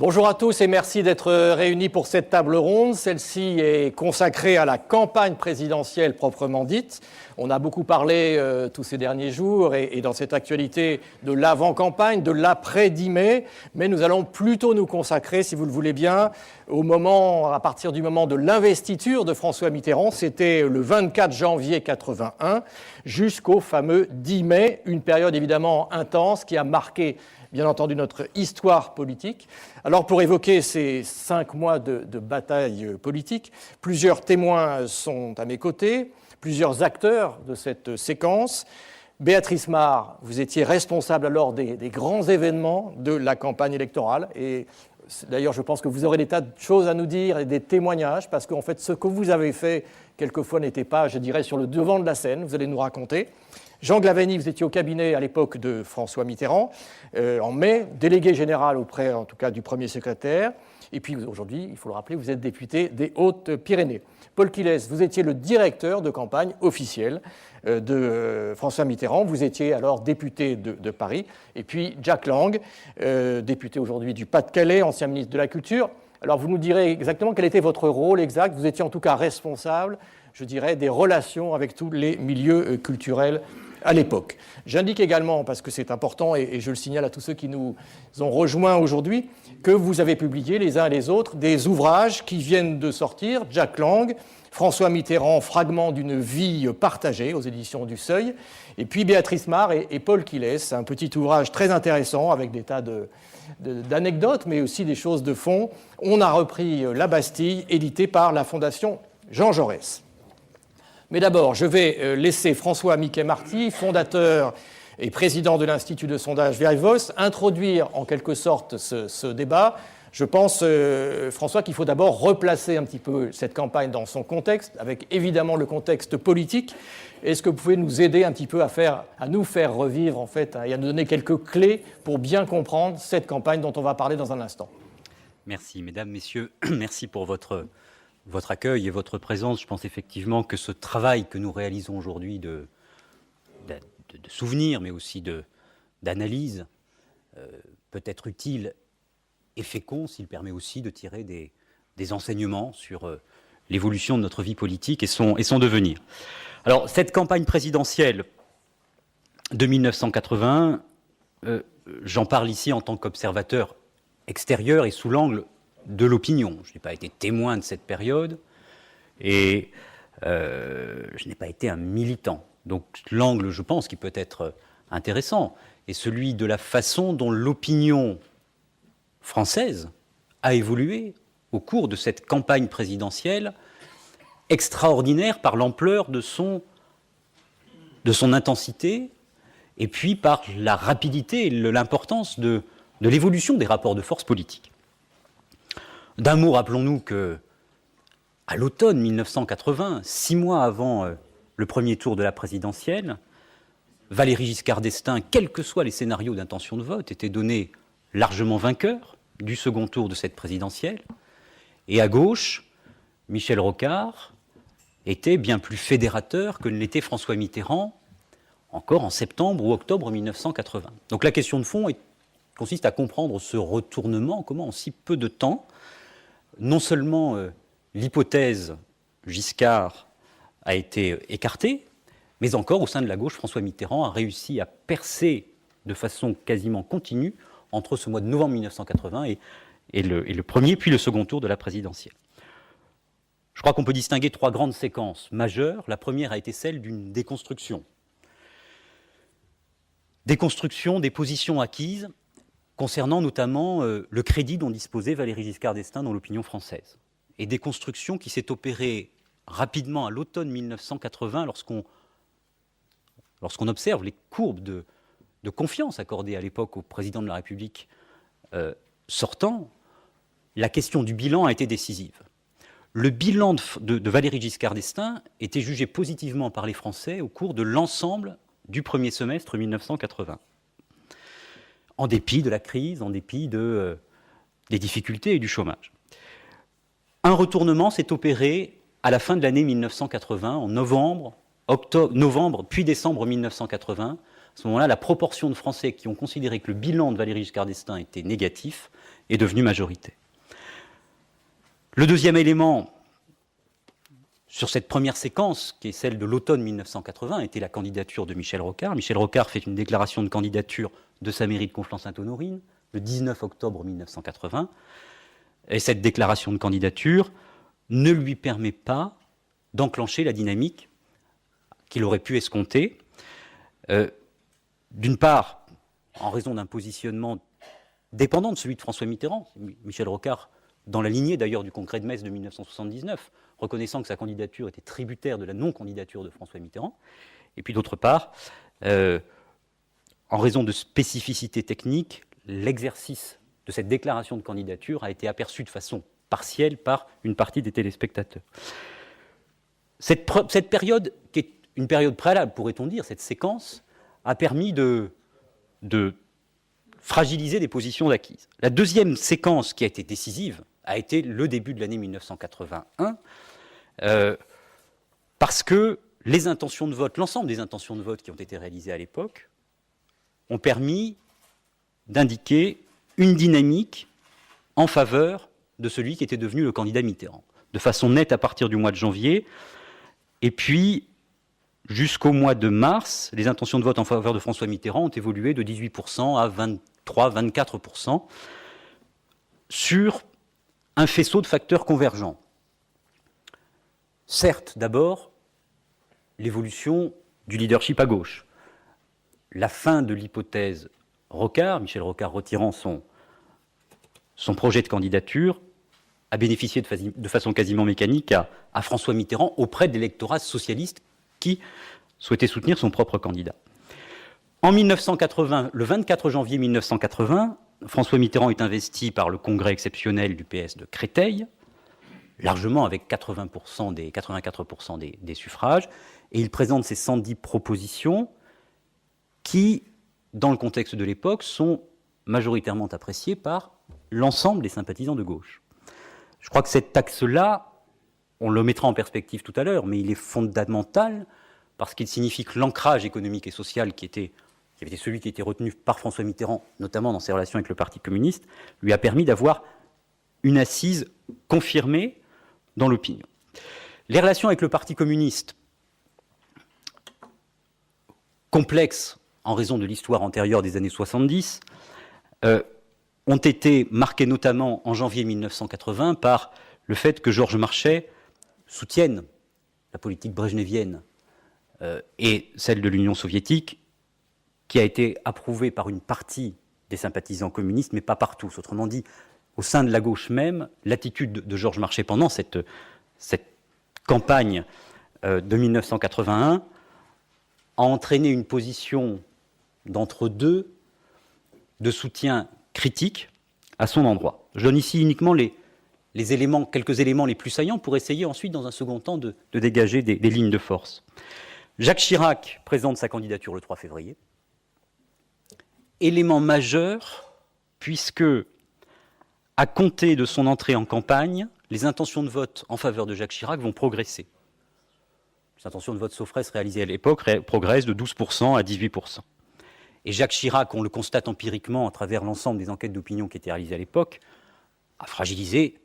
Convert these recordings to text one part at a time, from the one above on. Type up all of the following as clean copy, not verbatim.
Bonjour à tous et merci d'être réunis pour cette table ronde. Celle-ci est consacrée à la campagne présidentielle proprement dite. On a beaucoup parlé tous ces derniers jours et dans cette actualité de l'avant-campagne, de l'après-10 mai, mais nous allons plutôt nous consacrer, si vous le voulez bien, à partir du moment de l'investiture de François Mitterrand, c'était le 24 janvier 81, jusqu'au fameux 10 mai, une période évidemment intense qui a marqué bien entendu notre histoire politique. Alors pour évoquer ces 5 mois de bataille politique, plusieurs témoins sont à mes côtés, plusieurs acteurs de cette séquence. Béatrice Marr, vous étiez responsable alors des grands événements de la campagne électorale et d'ailleurs je pense que vous aurez des tas de choses à nous dire et des témoignages parce qu'en fait ce que vous avez fait quelquefois n'était pas, je dirais, sur le devant de la scène, vous allez nous raconter. Jean Glavany, vous étiez au cabinet à l'époque de François Mitterrand, en mai, délégué général auprès, en tout cas, du premier secrétaire. Et puis aujourd'hui, il faut le rappeler, vous êtes député des Hautes-Pyrénées. Paul Quilès, vous étiez le directeur de campagne officiel de François Mitterrand. Vous étiez alors député de Paris. Et puis Jack Lang, député aujourd'hui du Pas-de-Calais, ancien ministre de la Culture. Alors vous nous direz exactement quel était votre rôle exact. Vous étiez en tout cas responsable, je dirais, des relations avec tous les milieux culturels à l'époque. J'indique également, parce que c'est important, et je le signale à tous ceux qui nous ont rejoints aujourd'hui, que vous avez publié les uns et les autres des ouvrages qui viennent de sortir, Jack Lang, François Mitterrand, fragment d'une vie partagée aux éditions du Seuil, et puis Béatrice Marr et Paul Quilès, un petit ouvrage très intéressant avec des tas d'anecdotes, mais aussi des choses de fond. On a repris La Bastille, édité par la Fondation Jean Jaurès. Mais d'abord, je vais laisser François Miquet-Marty, fondateur et président de l'Institut de sondage Verivos, introduire en quelque sorte ce débat. Je pense, François, qu'il faut d'abord replacer un petit peu cette campagne dans son contexte, avec évidemment le contexte politique. Est-ce que vous pouvez nous aider un petit peu à nous faire revivre, en fait, et à nous donner quelques clés pour bien comprendre cette campagne dont on va parler dans un instant? Merci, mesdames, messieurs. Merci pour votre accueil et votre présence. Je pense effectivement que ce travail que nous réalisons aujourd'hui de souvenir, mais aussi d'analyse, peut être utile et fécond s'il permet aussi de tirer des enseignements sur l'évolution de notre vie politique et son devenir. Alors, cette campagne présidentielle de 1980, j'en parle ici en tant qu'observateur extérieur et sous l'angle de l'opinion. Je n'ai pas été témoin de cette période et je n'ai pas été un militant. Donc l'angle, je pense, qui peut être intéressant est celui de la façon dont l'opinion française a évolué au cours de cette campagne présidentielle extraordinaire par l'ampleur de son intensité et puis par la rapidité et l'importance de l'évolution des rapports de force politiques. D'un mot, rappelons-nous qu'à l'automne 1980, 6 mois avant le premier tour de la présidentielle, Valéry Giscard d'Estaing, quels que soient les scénarios d'intention de vote, était donné largement vainqueur du second tour de cette présidentielle. Et à gauche, Michel Rocard était bien plus fédérateur que ne l'était François Mitterrand, encore en septembre ou octobre 1980. Donc la question de fond consiste à comprendre ce retournement, comment en si peu de temps, non seulement l'hypothèse Giscard a été écartée, mais encore au sein de la gauche, François Mitterrand a réussi à percer de façon quasiment continue entre ce mois de novembre 1980 et le premier puis le second tour de la présidentielle. Je crois qu'on peut distinguer 3 grandes séquences majeures. La première a été celle d'une déconstruction. Déconstruction des positions acquises concernant notamment le crédit dont disposait Valéry Giscard d'Estaing dans l'opinion française. Et déconstruction qui s'est opérée rapidement à l'automne 1980 lorsqu'on observe les courbes de confiance accordées à l'époque au président de la République sortant, la question du bilan a été décisive. Le bilan de Valéry Giscard d'Estaing était jugé positivement par les Français au cours de l'ensemble du premier semestre 1980. En dépit de la crise, en dépit des difficultés et du chômage. Un retournement s'est opéré à la fin de l'année 1980, en novembre, puis décembre 1980. À ce moment-là, la proportion de Français qui ont considéré que le bilan de Valéry Giscard d'Estaing était négatif est devenue majoritaire. Le deuxième élément sur cette première séquence, qui est celle de l'automne 1980, était la candidature de Michel Rocard. Michel Rocard fait une déclaration de candidature de sa mairie de Conflans-Sainte-Honorine le 19 octobre 1980. Et cette déclaration de candidature ne lui permet pas d'enclencher la dynamique qu'il aurait pu escompter. D'une part, en raison d'un positionnement dépendant de celui de François Mitterrand. Michel Rocard, dans la lignée d'ailleurs du congrès de Metz de 1979, reconnaissant que sa candidature était tributaire de la non-candidature de François Mitterrand. Et puis d'autre part, en raison de spécificités techniques, l'exercice de cette déclaration de candidature a été aperçu de façon partielle par une partie des téléspectateurs. Cette période, qui est une période préalable, pourrait-on dire, cette séquence, a permis de fragiliser des positions acquises. La deuxième séquence qui a été décisive a été le début de l'année 1981, parce que les intentions de vote, l'ensemble des intentions de vote qui ont été réalisées à l'époque, ont permis d'indiquer une dynamique en faveur de celui qui était devenu le candidat Mitterrand, de façon nette à partir du mois de janvier. Et puis, jusqu'au mois de mars, les intentions de vote en faveur de François Mitterrand ont évolué de 18% à 23-24% sur un faisceau de facteurs convergents. Certes, d'abord, l'évolution du leadership à gauche. La fin de l'hypothèse Rocard, Michel Rocard retirant son projet de candidature, a bénéficié de façon quasiment mécanique à François Mitterrand auprès de l'électorat socialiste qui souhaitait soutenir son propre candidat. En 1980, le 24 janvier 1980, François Mitterrand est investi par le congrès exceptionnel du PS de Créteil, largement avec 84% des suffrages, et il présente ses 110 propositions qui, dans le contexte de l'époque, sont majoritairement appréciées par l'ensemble des sympathisants de gauche. Je crois que cet axe-là, on le mettra en perspective tout à l'heure, mais il est fondamental parce qu'il signifie que l'ancrage économique et social qui était celui qui était retenu par François Mitterrand, notamment dans ses relations avec le Parti communiste, lui a permis d'avoir une assise confirmée dans l'opinion. Les relations avec le Parti communiste, complexes en raison de l'histoire antérieure des années 70, ont été marquées notamment en janvier 1980 par le fait que Georges Marchais soutienne la politique brejnevienne et celle de l'Union soviétique, qui a été approuvée par une partie des sympathisants communistes, mais pas par tous. Autrement dit, au sein de la gauche même, l'attitude de Georges Marchais pendant cette campagne de 1981 a entraîné une position d'entre-deux de soutien critique à son endroit. Je donne ici uniquement quelques éléments les plus saillants pour essayer ensuite, dans un second temps, de dégager des lignes de force. Jacques Chirac présente sa candidature le 3 février. Élément majeur, puisque, à compter de son entrée en campagne, les intentions de vote en faveur de Jacques Chirac vont progresser. Les intentions de vote Sofres réalisées à l'époque progressent de 12% à 18%. Et Jacques Chirac, on le constate empiriquement à travers l'ensemble des enquêtes d'opinion qui étaient réalisées à l'époque, a fragilisé,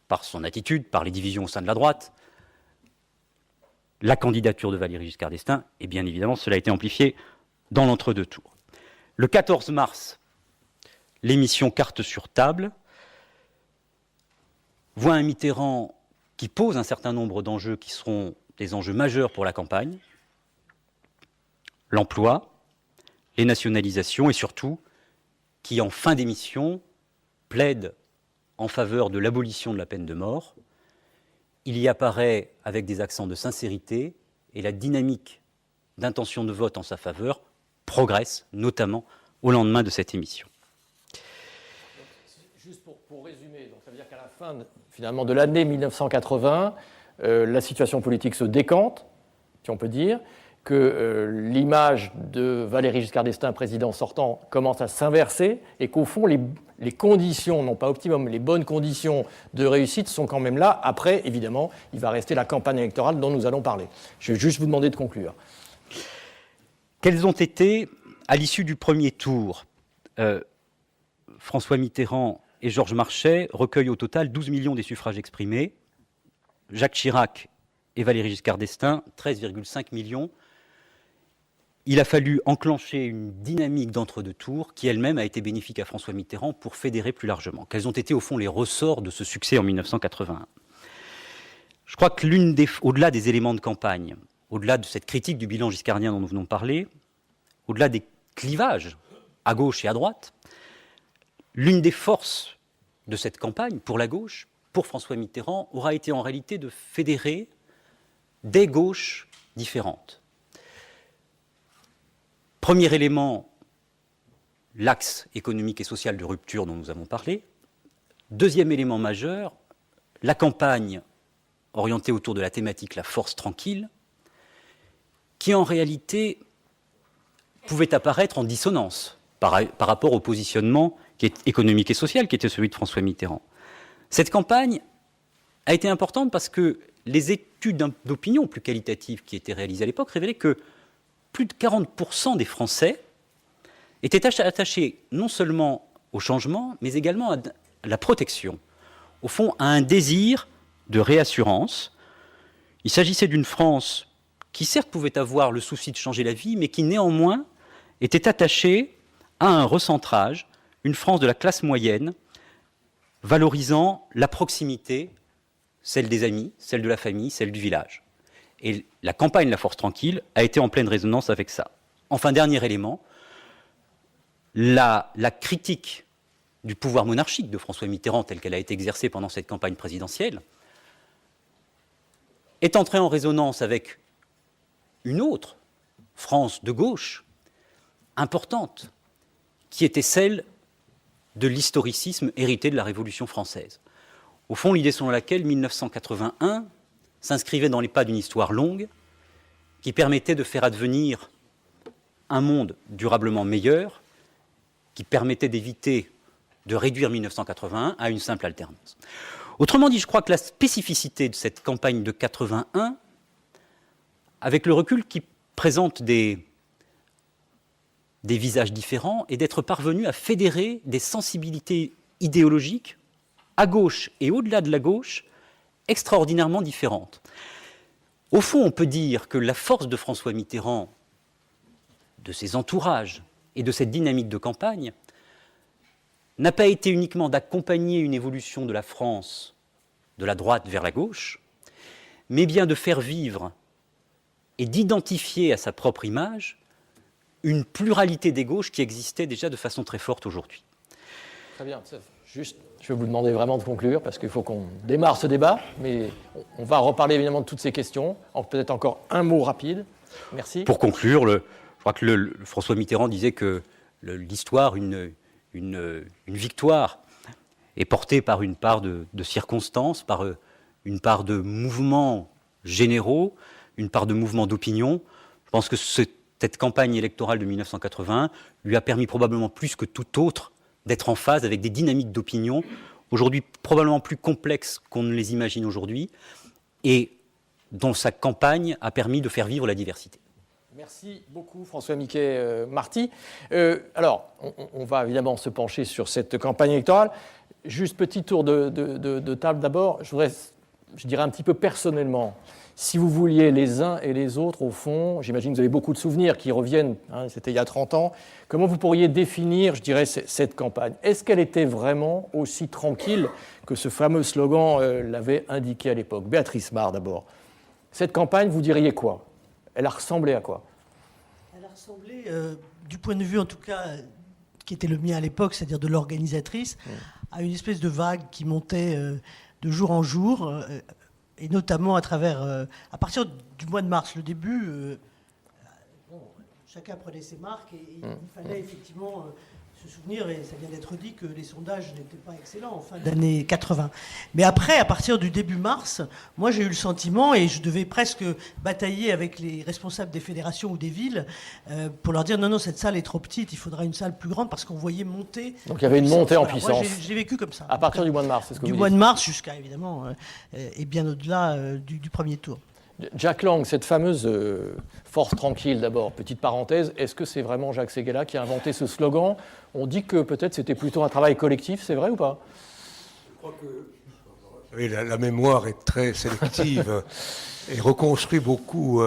par son attitude, par les divisions au sein de la droite, la candidature de Valéry Giscard d'Estaing, et bien évidemment, cela a été amplifié dans l'entre-deux tours. Le 14 mars, l'émission Carte sur table voit un Mitterrand qui pose un certain nombre d'enjeux qui seront des enjeux majeurs pour la campagne, l'emploi, les nationalisations et surtout qui, en fin d'émission, plaide en faveur de l'abolition de la peine de mort. Il y apparaît avec des accents de sincérité et la dynamique d'intention de vote en sa faveur progresse, notamment au lendemain de cette émission. Juste pour résumer, donc ça veut dire qu'à la fin finalement de l'année 1980, la situation politique se décante, si on peut dire, que l'image de Valéry Giscard d'Estaing, président sortant, commence à s'inverser et qu'au fond, les conditions, non pas optimum, les bonnes conditions de réussite sont quand même là. Après, évidemment, il va rester la campagne électorale dont nous allons parler. Je vais juste vous demander de conclure. Quels ont été, à l'issue du premier tour, François Mitterrand et Georges Marchais recueillent au total 12 millions des suffrages exprimés. Jacques Chirac et Valéry Giscard d'Estaing, 13,5 millions. Il a fallu enclencher une dynamique d'entre-deux tours qui elle-même a été bénéfique à François Mitterrand pour fédérer plus largement. Quels ont été au fond les ressorts de ce succès en 1981 ? Je crois que au-delà des éléments de campagne, au-delà de cette critique du bilan giscardien dont nous venons de parler, au-delà des clivages à gauche et à droite, l'une des forces de cette campagne pour la gauche, pour François Mitterrand, aura été en réalité de fédérer des gauches différentes. Premier élément, l'axe économique et social de rupture dont nous avons parlé. Deuxième élément majeur, la campagne orientée autour de la thématique « La force tranquille », qui en réalité pouvait apparaître en dissonance par rapport au positionnement qui est économique et social qui était celui de François Mitterrand. Cette campagne a été importante parce que les études d'opinion plus qualitatives qui étaient réalisées à l'époque révélaient que plus de 40% des Français étaient attachés non seulement au changement, mais également à la protection. Au fond, à un désir de réassurance. Il s'agissait d'une France qui certes pouvait avoir le souci de changer la vie, mais qui néanmoins était attachée à un recentrage, une France de la classe moyenne, valorisant la proximité, celle des amis, celle de la famille, celle du village. Et la campagne La Force Tranquille a été en pleine résonance avec ça. Enfin, dernier élément, la critique du pouvoir monarchique de François Mitterrand, telle qu'elle a été exercée pendant cette campagne présidentielle, est entrée en résonance avec une autre France de gauche importante, qui était celle de l'historicisme hérité de la Révolution française. Au fond, l'idée selon laquelle 1981 s'inscrivait dans les pas d'une histoire longue qui permettait de faire advenir un monde durablement meilleur, qui permettait d'éviter de réduire 1981 à une simple alternance. Autrement dit, je crois que la spécificité de cette campagne de 81, avec le recul qui présente des visages différents, est d'être parvenu à fédérer des sensibilités idéologiques, à gauche et au-delà de la gauche, extraordinairement différentes. Au fond, on peut dire que la force de François Mitterrand, de ses entourages et de cette dynamique de campagne, n'a pas été uniquement d'accompagner une évolution de la France de la droite vers la gauche, mais bien de faire vivre et d'identifier à sa propre image une pluralité des gauches qui existait déjà de façon très forte aujourd'hui. Très bien. Juste, je vais vous demander vraiment de conclure parce qu'il faut qu'on démarre ce débat, mais on va reparler évidemment de toutes ces questions. Peut-être encore un mot rapide. Merci. Pour conclure, je crois que François Mitterrand disait que l'histoire, une victoire est portée par une part de circonstances, par une part de mouvements généraux, une part de mouvements d'opinion. Je pense que cette campagne électorale de 1981 lui a permis probablement plus que tout autre d'être en phase avec des dynamiques d'opinion, aujourd'hui probablement plus complexes qu'on ne les imagine aujourd'hui, et dont sa campagne a permis de faire vivre la diversité. Merci beaucoup François Miquet-Marty. Alors, on va évidemment se pencher sur cette campagne électorale. Juste petit tour de table d'abord. Je dirais un petit peu personnellement, si vous vouliez les uns et les autres, au fond, j'imagine que vous avez beaucoup de souvenirs qui reviennent, c'était il y a 30 ans, comment vous pourriez définir, je dirais, cette campagne ? Est-ce qu'elle était vraiment aussi tranquille que ce fameux slogan l'avait indiqué à l'époque ? Béatrice Marr d'abord. Cette campagne, vous diriez quoi ? Elle a ressemblé à quoi ? Elle a ressemblé, du point de vue en tout cas, qui était le mien à l'époque, c'est-à-dire de l'organisatrice, à une espèce de vague qui montait de jour en jour, et notamment à partir du mois de mars, le début, chacun prenait ses marques et il fallait effectivement se souvenir, et ça vient d'être dit, que les sondages n'étaient pas excellents en fin d'année 80. Mais après, à partir du début mars, moi j'ai eu le sentiment, et je devais presque batailler avec les responsables des fédérations ou des villes pour leur dire non, cette salle est trop petite, il faudra une salle plus grande, parce qu'on voyait monter. Donc il y avait une montée en puissance. Moi j'ai vécu comme ça. À partir du mois de mars, c'est ce que vous dites. Du mois de mars jusqu'à, évidemment, et bien au-delà du premier tour. Jack Lang, cette fameuse force tranquille d'abord, petite parenthèse, est-ce que c'est vraiment Jacques Séguéla qui a inventé ce slogan? On dit que peut-être c'était plutôt un travail collectif, c'est vrai ou pas? Je crois que oui, la mémoire est très sélective et reconstruit beaucoup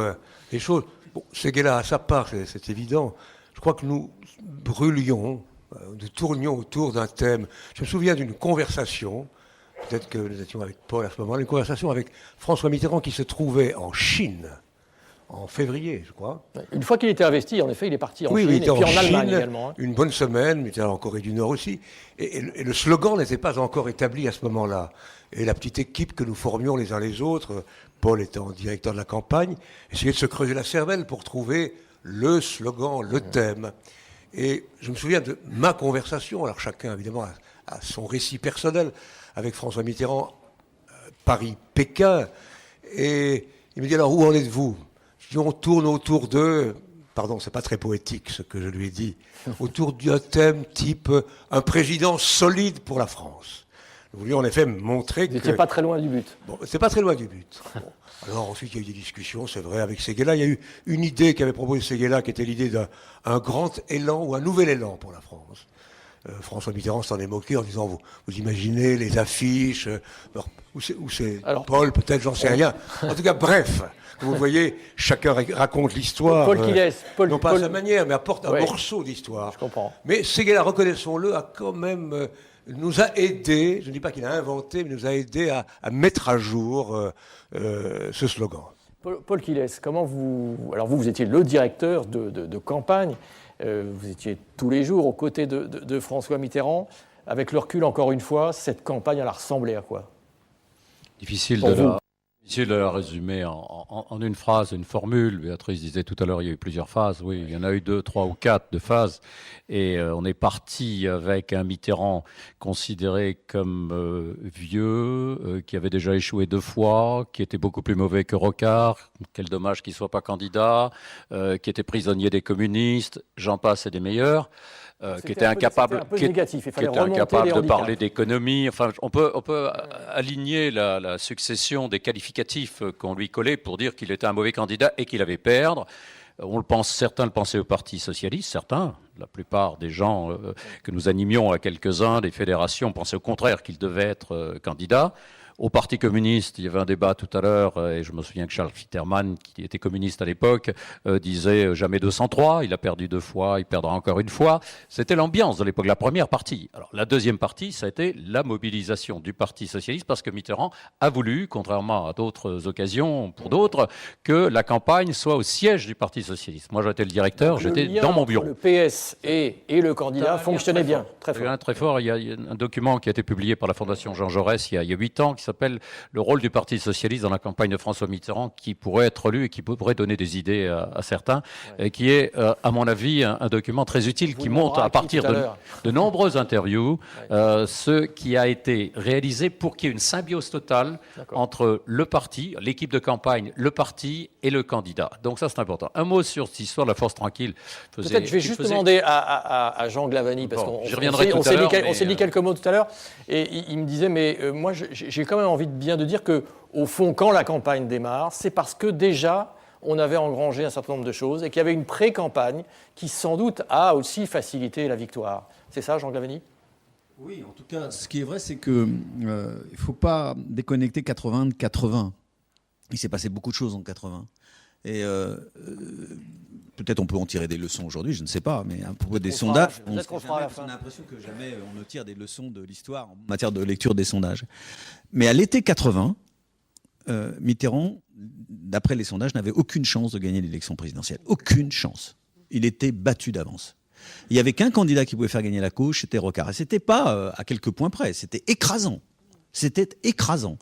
les choses. Bon, Séguéla à sa part, c'est évident. Je crois que nous brûlions, nous tournions autour d'un thème. Je me souviens d'une conversation. Peut-être que nous étions avec Paul à ce moment-là, une conversation avec François Mitterrand qui se trouvait en Chine, en février, je crois. Une fois qu'il était investi, en effet, il est parti en Chine il et était puis en Chine, Allemagne également. Une bonne semaine, mais il était en Corée du Nord aussi. Et le slogan n'était pas encore établi à ce moment-là. Et la petite équipe que nous formions les uns les autres, Paul étant directeur de la campagne, essayait de se creuser la cervelle pour trouver le slogan, le thème. Et je me souviens de ma conversation, alors chacun évidemment a son récit personnel, avec François Mitterrand, Paris-Pékin, et il me dit alors où en êtes-vous? Je dis on tourne autour de, pardon c'est pas très poétique ce que je lui ai dit, autour d'un thème type un président solide pour la France. Nous voulions en effet montrer que... Vous n'étiez pas très loin du but. Bon, c'est pas très loin du but. Bon. Alors ensuite, il y a eu des discussions, c'est vrai, avec Séguéla. Il y a eu une idée qu'avait proposée Séguéla, qui était l'idée d'un grand élan ou un nouvel élan pour la France. François Mitterrand s'en est moqué en disant, vous imaginez les affiches, où c'est Paul, peut-être, j'en sais rien. En tout cas, bref, vous voyez, chacun raconte l'histoire. Paul Quilès. Non pas à sa manière, mais apporte un morceau d'histoire. Je comprends. Mais Séguéla, reconnaissons-le, a quand même... nous a aidé, je ne dis pas qu'il a inventé, mais nous a aidé à mettre à jour ce slogan. Paul Quilès, comment vous... Alors vous étiez le directeur de campagne, vous étiez tous les jours aux côtés de François Mitterrand. Avec le recul, encore une fois, cette campagne, elle a ressemblé à quoi? Difficile de la résumer en une phrase, une formule. Béatrice disait tout à l'heure, il y a eu plusieurs phases. Oui, il y en a eu 2, 3 ou 4 de phases. Et on est parti avec un Mitterrand considéré comme vieux, qui avait déjà échoué 2 fois, qui était beaucoup plus mauvais que Rocard. Quel dommage qu'il ne soit pas candidat, qui était prisonnier des communistes, j'en passe et des meilleurs. Qui était incapable, de parler d'économie. Enfin, on peut aligner la succession des qualificatifs qu'on lui collait pour dire qu'il était un mauvais candidat et qu'il avait perdre. Certains le pensaient au Parti socialiste, certains, la plupart des gens que nous animions à quelques-uns, des fédérations, pensaient au contraire qu'il devait être candidat. Au Parti communiste, il y avait un débat tout à l'heure, et je me souviens que Charles Fitterman, qui était communiste à l'époque, disait jamais 203, il a perdu 2 fois, il perdra encore une fois. C'était l'ambiance de l'époque, la première partie. Alors la deuxième partie, ça a été la mobilisation du Parti socialiste, parce que Mitterrand a voulu, contrairement à d'autres occasions, pour d'autres, que la campagne soit au siège du Parti socialiste. Moi j'étais le directeur, j'étais dans mon bureau. Le PS et le candidat fonctionnait bien, très fort. Très fort. Il y a un document qui a été publié par la Fondation Jean Jaurès il y a 8 ans, qui s'appelle « Le rôle du Parti socialiste dans la campagne de François Mitterrand », qui pourrait être lu et qui pourrait donner des idées à certains, et qui est, à mon avis, un document très utile qui montre, à partir de nombreuses interviews, ce qui a été réalisé pour qu'il y ait une symbiose totale entre le parti, l'équipe de campagne, le parti et le candidat. Donc ça, c'est important. Un mot sur cette histoire de la force tranquille. Peut-être je vais juste demander à Jean Glavany, parce qu'on s'est dit quelques mots tout à l'heure, et il me disait, mais moi, j'ai quand même envie de dire que, au fond, quand la campagne démarre, c'est parce que déjà, on avait engrangé un certain nombre de choses et qu'il y avait une pré-campagne qui, sans doute, a aussi facilité la victoire. C'est ça, Jean Glavany ? Oui, en tout cas, ce qui est vrai, c'est qu'il ne faut pas déconnecter 80 de 80. Il s'est passé beaucoup de choses en 80. Et peut-être on peut en tirer des leçons aujourd'hui, je ne sais pas, mais à propos des sondages, on a l'impression que jamais on ne tire des leçons de l'histoire en matière de lecture des sondages. Mais à l'été 80, Mitterrand, d'après les sondages, n'avait aucune chance de gagner l'élection présidentielle. Aucune chance. Il était battu d'avance. Il n'y avait qu'un candidat qui pouvait faire gagner la gauche, c'était Rocard. Et ce n'était pas à quelques points près, c'était écrasant. C'était écrasant.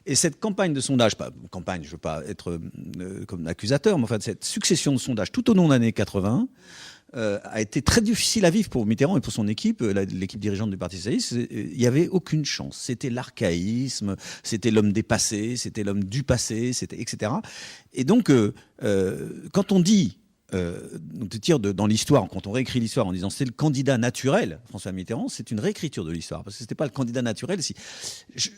Et cette campagne de sondage, je ne veux pas être comme accusateur, mais enfin, cette succession de sondages tout au long de l'année 80 a été très difficile à vivre pour Mitterrand et pour son équipe, l'équipe dirigeante du Parti socialiste. Il n'y avait aucune chance. C'était l'archaïsme, c'était l'homme dépassé, c'était l'homme du passé, etc. Et donc, quand on dit... dans l'histoire, quand on réécrit l'histoire en disant c'est le candidat naturel, François Mitterrand, c'est une réécriture de l'histoire, parce que ce n'était pas le candidat naturel. Je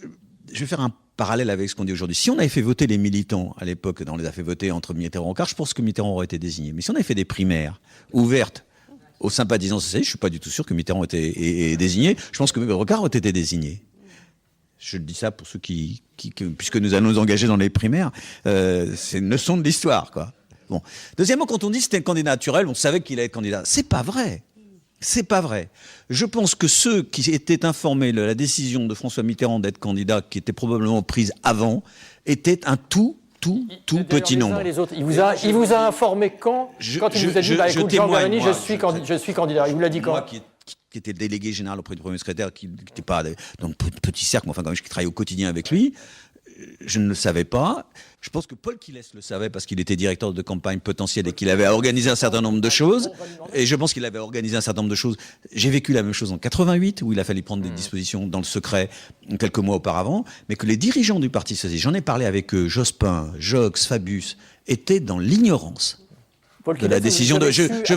vais faire un parallèle avec ce qu'on dit aujourd'hui. Si on avait fait voter les militants à l'époque, on les a fait voter entre Mitterrand et Rocard, je pense que Mitterrand aurait été désigné. Mais si on avait fait des primaires ouvertes aux sympathisants socialistes, je suis pas du tout sûr que Mitterrand était désigné. Je pense que Rocard aurait été désigné. Je dis ça pour ceux puisque nous allons nous engager dans les primaires, c'est une leçon de l'histoire, quoi. Bon. Deuxièmement, quand on dit que c'était un candidat naturel, on savait qu'il allait être candidat. C'est pas vrai. C'est pas vrai. Je pense que ceux qui étaient informés de la décision de François Mitterrand d'être candidat, qui était probablement prise avant, étaient un tout petit nombre. Les autres. Il vous a informé quand il vous a dit, écoute, Jean Garigny, je suis candidat. Il vous l'a dit quand? Moi, qui était délégué général auprès du premier secrétaire, qui n'était pas dans le petit cercle, mais enfin, quand même, qui travaillait au quotidien avec lui, je ne le savais pas. Je pense que Paul Quilès le savait parce qu'il était directeur de campagne potentiel et qu'il avait organisé un certain nombre de choses. Et je pense qu'il avait organisé un certain nombre de choses. J'ai vécu la même chose en 88, où il a fallu prendre des dispositions dans le secret quelques mois auparavant. Mais que les dirigeants du Parti socialiste, j'en ai parlé avec eux, Jospin, Jox, Fabius, étaient dans l'ignorance de la décision de. Je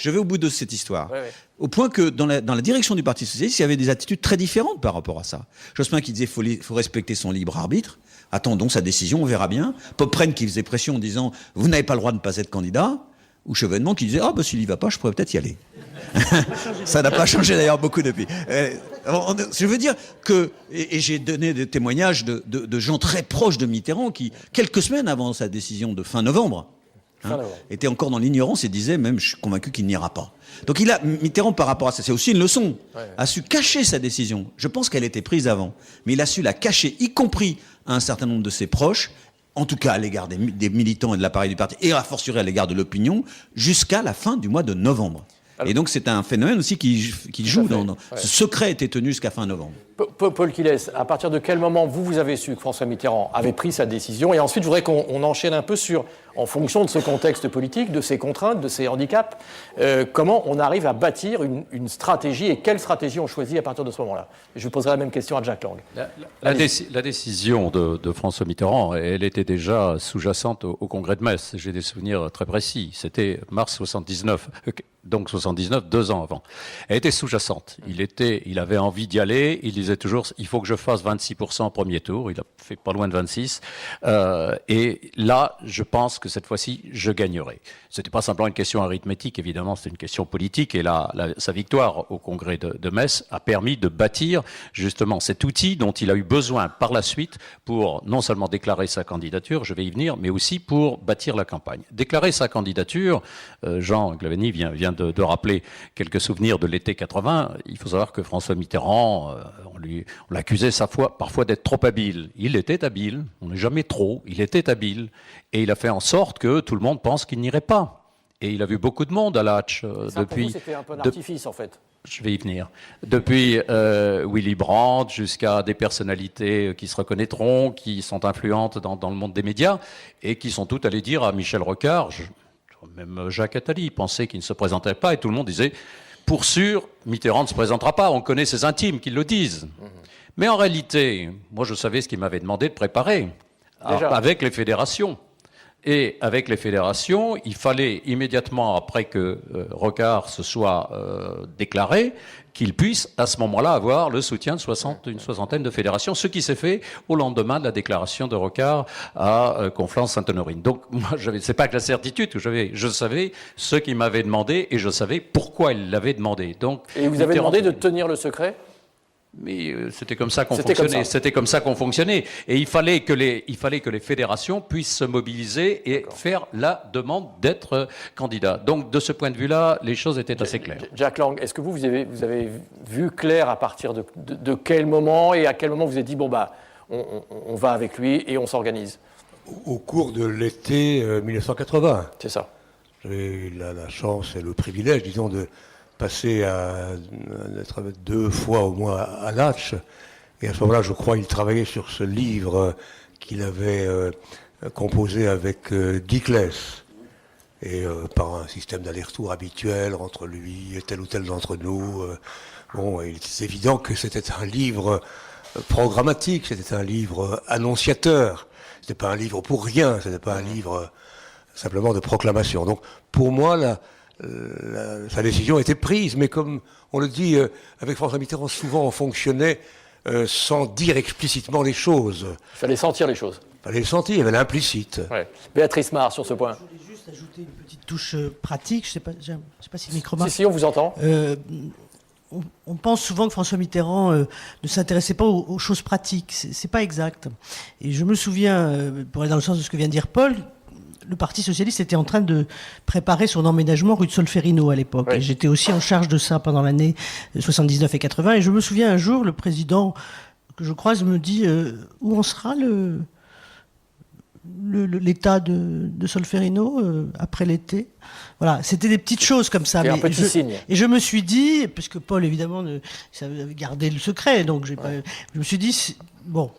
vais au bout de cette histoire. Ouais. Au point que dans la direction du Parti socialiste, il y avait des attitudes très différentes par rapport à ça. Jospin qui disait faut respecter son libre arbitre. Attendons sa décision, on verra bien. Popren qui faisait pression en disant vous n'avez pas le droit de ne pas être candidat. Ou Chevènement qui disait s'il y va pas, je pourrais peut-être y aller. Ça n'a pas changé d'ailleurs beaucoup depuis. Je veux dire que, et j'ai donné des témoignages de gens très proches de Mitterrand qui, quelques semaines avant sa décision de fin novembre, était encore dans l'ignorance et disait même je suis convaincu qu'il n'ira pas. Donc Mitterrand par rapport à ça, c'est aussi une leçon, a su cacher sa décision. Je pense qu'elle était prise avant, mais il a su la cacher, y compris à un certain nombre de ses proches, en tout cas à l'égard des militants et de l'appareil du parti, et à fortiori à l'égard de l'opinion, jusqu'à la fin du mois de novembre. Et donc c'est un phénomène aussi qui joue dans ce secret était tenu jusqu'à fin novembre. Paul Quilès, à partir de quel moment vous avez su que François Mitterrand avait pris sa décision? Et ensuite, je voudrais qu'on enchaîne un peu en fonction de ce contexte politique, de ses contraintes, de ses handicaps, comment on arrive à bâtir une stratégie et quelle stratégie on choisit à partir de ce moment-là. Je vous poserai la même question à Jack Lang. La décision de François Mitterrand, elle était déjà sous-jacente au Congrès de Metz. J'ai des souvenirs très précis. C'était mars 79. Donc 79, 2 ans avant. Elle était sous-jacente. Il avait envie d'y aller. Il disait toujours, il faut que je fasse 26% au premier tour. Il a fait pas loin de 26. Et là, je pense que cette fois-ci, je gagnerai. C'était pas simplement une question arithmétique, évidemment, c'était une question politique. Et sa victoire au Congrès de Metz a permis de bâtir justement cet outil dont il a eu besoin par la suite pour non seulement déclarer sa candidature, je vais y venir, mais aussi pour bâtir la campagne. Déclarer sa candidature, Jean Glavany vient de rappeler quelques souvenirs de l'été 80. Il faut savoir que François Mitterrand, on l'accusait parfois d'être trop habile. Il était habile, on n'est jamais trop, il était habile. Et il a fait en sorte que tout le monde pense qu'il n'irait pas. Et il a vu beaucoup de monde à l'Hatch depuis... Pour vous, c'était un peu d'artifice, en fait. Je vais y venir. Depuis Willy Brandt jusqu'à des personnalités qui se reconnaîtront, qui sont influentes dans le monde des médias, et qui sont toutes allées dire à Michel Rocard... Même Jacques Attali pensait qu'il ne se présenterait pas et tout le monde disait pour sûr, Mitterrand ne se présentera pas. On connaît ses intimes qui le disent. Mais en réalité, moi je savais ce qu'il m'avait demandé de préparer avec les fédérations. Et avec les fédérations, il fallait immédiatement après que Rocard se soit déclaré, qu'il puisse à ce moment-là avoir le soutien de une soixantaine de fédérations, ce qui s'est fait au lendemain de la déclaration de Rocard à Conflans-Sainte-Honorine. Donc moi, c'est pas que la certitude que je savais ce qu'il m'avait demandé et je savais pourquoi il l'avait demandé. Donc, et vous avez demandé de tenir le secret ? Mais c'était comme ça qu'on fonctionnait. C'était comme ça qu'on fonctionnait. Et il fallait que les fédérations puissent se mobiliser et faire la demande d'être candidat. Donc de ce point de vue-là, les choses étaient assez claires. Jack Lang, est-ce que vous avez vu clair à partir de quel moment et à quel moment vous avez dit on va avec lui et on s'organise? Au cours de l'été 1980. C'est ça. J'ai eu la chance et le privilège, disons, de passé d'être 2 fois au moins à l'Hatch. Et à ce moment-là, je crois, il travaillait sur ce livre qu'il avait composé avec Guy Claes. Et par un système d'aller-retour habituel entre lui et tel ou tel d'entre nous. Il est évident que c'était un livre programmatique, c'était un livre annonciateur. C'était pas un livre pour rien, c'était pas un livre simplement de proclamation. Donc, pour moi, sa décision était prise, mais comme on le dit, avec François Mitterrand, souvent on fonctionnait sans dire explicitement les choses. Il fallait sentir les choses. Il fallait le sentir, il y avait l'implicite. Ouais. Béatrice Marr, sur ce point. Je voulais juste ajouter une petite touche pratique. Je ne sais pas si le micro marche. Si, on vous entend. On pense souvent que François Mitterrand ne s'intéressait pas aux choses pratiques. C'est pas exact. Et je me souviens, pour aller dans le sens de ce que vient de dire Paul, le Parti socialiste était en train de préparer son emménagement rue de Solferino à l'époque. Oui. Et j'étais aussi en charge de ça pendant l'année 79 et 80. Et je me souviens un jour, le président que je croise me dit où en sera l'état de Solferino après l'été. Voilà, c'était des petites choses comme ça. Et un petit signe. Et je me suis dit, puisque Paul évidemment savait garder le secret, donc je me suis dit, bon,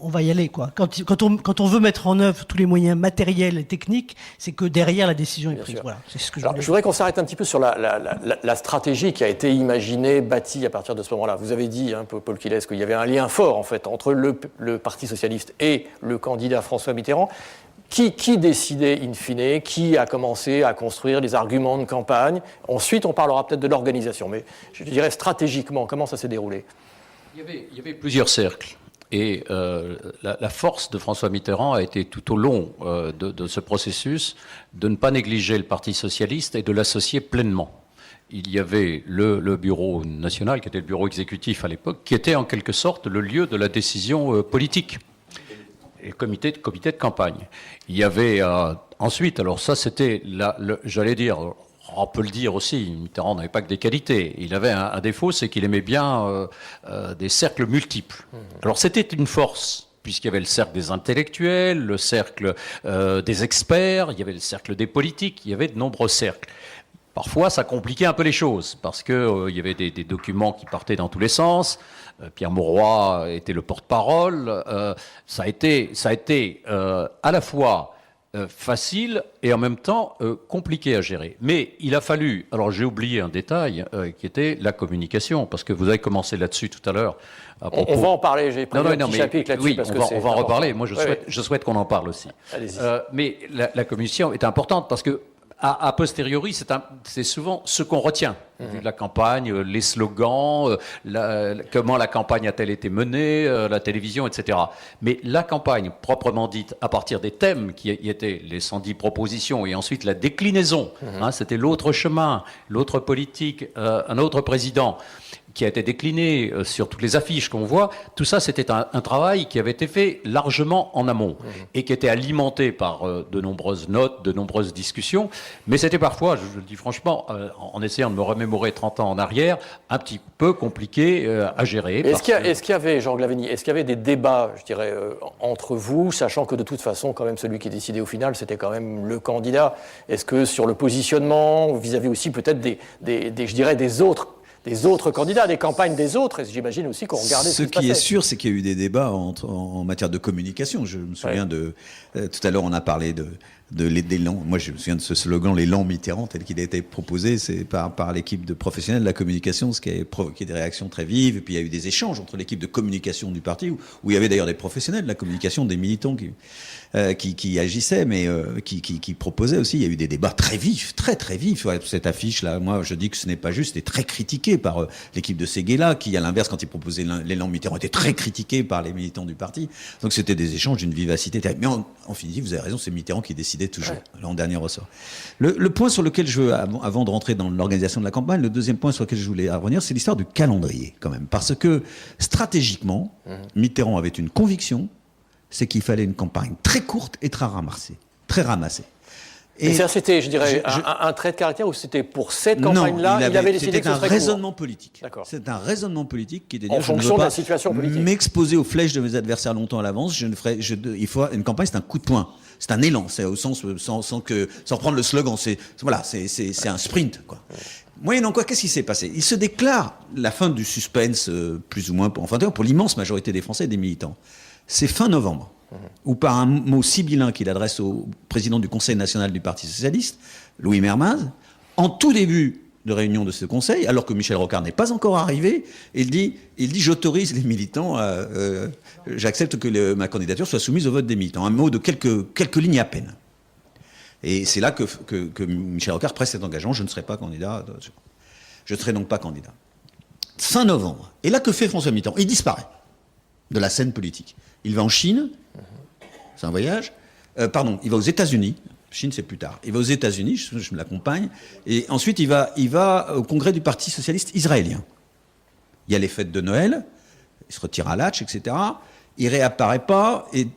on va y aller, quoi. Quand on veut mettre en œuvre tous les moyens matériels et techniques, c'est que derrière la décision est Bien prise. sûr. Voilà, c'est ce que Alors, je voudrais qu'on s'arrête un petit peu sur la stratégie qui a été imaginée, bâtie à partir de ce moment-là. Vous avez dit, Paul Quilles, qu'il y avait un lien fort en fait entre le Parti socialiste et le candidat François Mitterrand. Qui décidait in fine, qui a commencé à construire les arguments de campagne. Ensuite, on parlera peut-être de l'organisation, mais je dirais stratégiquement, comment ça s'est déroulé? Il y avait plusieurs cercles. Et la force de François Mitterrand a été tout au long de ce processus de ne pas négliger le Parti socialiste et de l'associer pleinement. Il y avait le bureau national, qui était le bureau exécutif à l'époque, qui était en quelque sorte le lieu de la décision politique. Et le comité de campagne. Il y avait ensuite, alors ça c'était, j'allais dire, on peut le dire aussi, Mitterrand n'avait pas que des qualités. Il avait un défaut, c'est qu'il aimait bien des cercles multiples. Alors c'était une force, puisqu'il y avait le cercle des intellectuels, le cercle des experts, il y avait le cercle des politiques, il y avait de nombreux cercles. Parfois, ça compliquait un peu les choses, parce qu'il y avait des documents qui partaient dans tous les sens. Pierre Mauroy était le porte-parole. Ça a été à la fois facile et en même temps compliqué à gérer. Mais il a fallu, alors j'ai oublié un détail, qui était la communication, parce que vous avez commencé là-dessus tout à l'heure. On va en parler, j'ai pris un petit chapitre là-dessus. Oui, on va en reparler. Moi, je souhaite qu'on en parle aussi. Allez-y. Mais la communication est importante, parce que a posteriori, c'est souvent ce qu'on retient de la campagne, les slogans, comment la campagne a-t-elle été menée, la télévision, etc. Mais la campagne, proprement dite, à partir des thèmes qui étaient les 110 propositions et ensuite la déclinaison, c'était l'autre chemin, l'autre politique, un autre président, qui a été décliné sur toutes les affiches qu'on voit, tout ça c'était un travail qui avait été fait largement en amont et qui était alimenté par de nombreuses notes, de nombreuses discussions, mais c'était parfois, je le dis franchement, en essayant de me remémorer 30 ans en arrière, un petit peu compliqué à gérer. Est-ce qu'il y avait, Jean Glaveny, est-ce qu'il y avait des débats, je dirais, entre vous, sachant que de toute façon, quand même, celui qui décidait au final, c'était quand même le candidat. Est-ce que sur le positionnement, vis-à-vis aussi peut-être je dirais, des autres candidats, des campagnes des autres, et j'imagine aussi qu'on regardait ce qui est sûr, c'est qu'il y a eu des débats en matière de communication. Je me souviens tout à l'heure, on a parlé d'élan. Moi, je me souviens de ce slogan, l'élan Mitterrand, tel qu'il a été proposé, c'est par l'équipe de professionnels de la communication, ce qui a provoqué des réactions très vives. Et puis, il y a eu des échanges entre l'équipe de communication du parti, où il y avait d'ailleurs des professionnels de la communication, des militants qui agissaient, mais qui proposaient aussi. Il y a eu des débats très vifs, très vifs. Ouais, cette affiche-là, moi, je dis que ce n'est pas juste, c'était très critiqué par l'équipe de Séguéla, qui, à l'inverse, quand il proposait l'élan Mitterrand, était très critiqué par les militants du parti. Donc, c'était des échanges d'une vivacité terrible. Mais en définitive, vous avez raison, c'est Mitterrand qui décidait toujours. Là, en dernier ressort. Le point sur lequel je veux, avant de rentrer dans l'organisation de la campagne, le deuxième point sur lequel je voulais revenir, c'est l'histoire du calendrier, quand même. Parce que, stratégiquement, Mitterrand avait une conviction, c'est qu'il fallait une campagne très courte et très ramassée. Et ça, c'était, je dirais, un trait de caractère, ou c'était pour cette campagne-là, il avait décidé que ce serait C'était un raisonnement politique. D'accord. C'est un raisonnement politique qui était en fonction de la situation politique. M'exposer aux flèches de mes adversaires longtemps à l'avance. Il faut une campagne, c'est un coup de poing, c'est un élan, c'est au sens sans reprendre le slogan. C'est un sprint, quoi. Moyennant quoi, qu'est-ce qui s'est passé? Il se déclare la fin du suspense, plus ou moins, pour l'immense majorité des Français et des militants. C'est fin novembre, où par un mot sibyllin qu'il adresse au président du Conseil national du Parti socialiste, Louis Mermaz, en tout début de réunion de ce conseil, alors que Michel Rocard n'est pas encore arrivé, il dit j'autorise les militants, j'accepte que ma candidature soit soumise au vote des militants. Un mot de quelques lignes à peine. Et c'est là que Michel Rocard presse cet engagement, je ne serai pas candidat, je ne serai donc pas candidat. Fin novembre. Et là, que fait François Mitterrand? Il disparaît. de la scène politique. Il va en Chine, c'est un voyage, il va aux États-Unis. Chine, c'est plus tard. Il va aux États-Unis, je l'accompagne, et ensuite il va au congrès du Parti socialiste israélien. Il y a les fêtes de Noël, il se retire à Latch, etc. Il réapparaît pas, et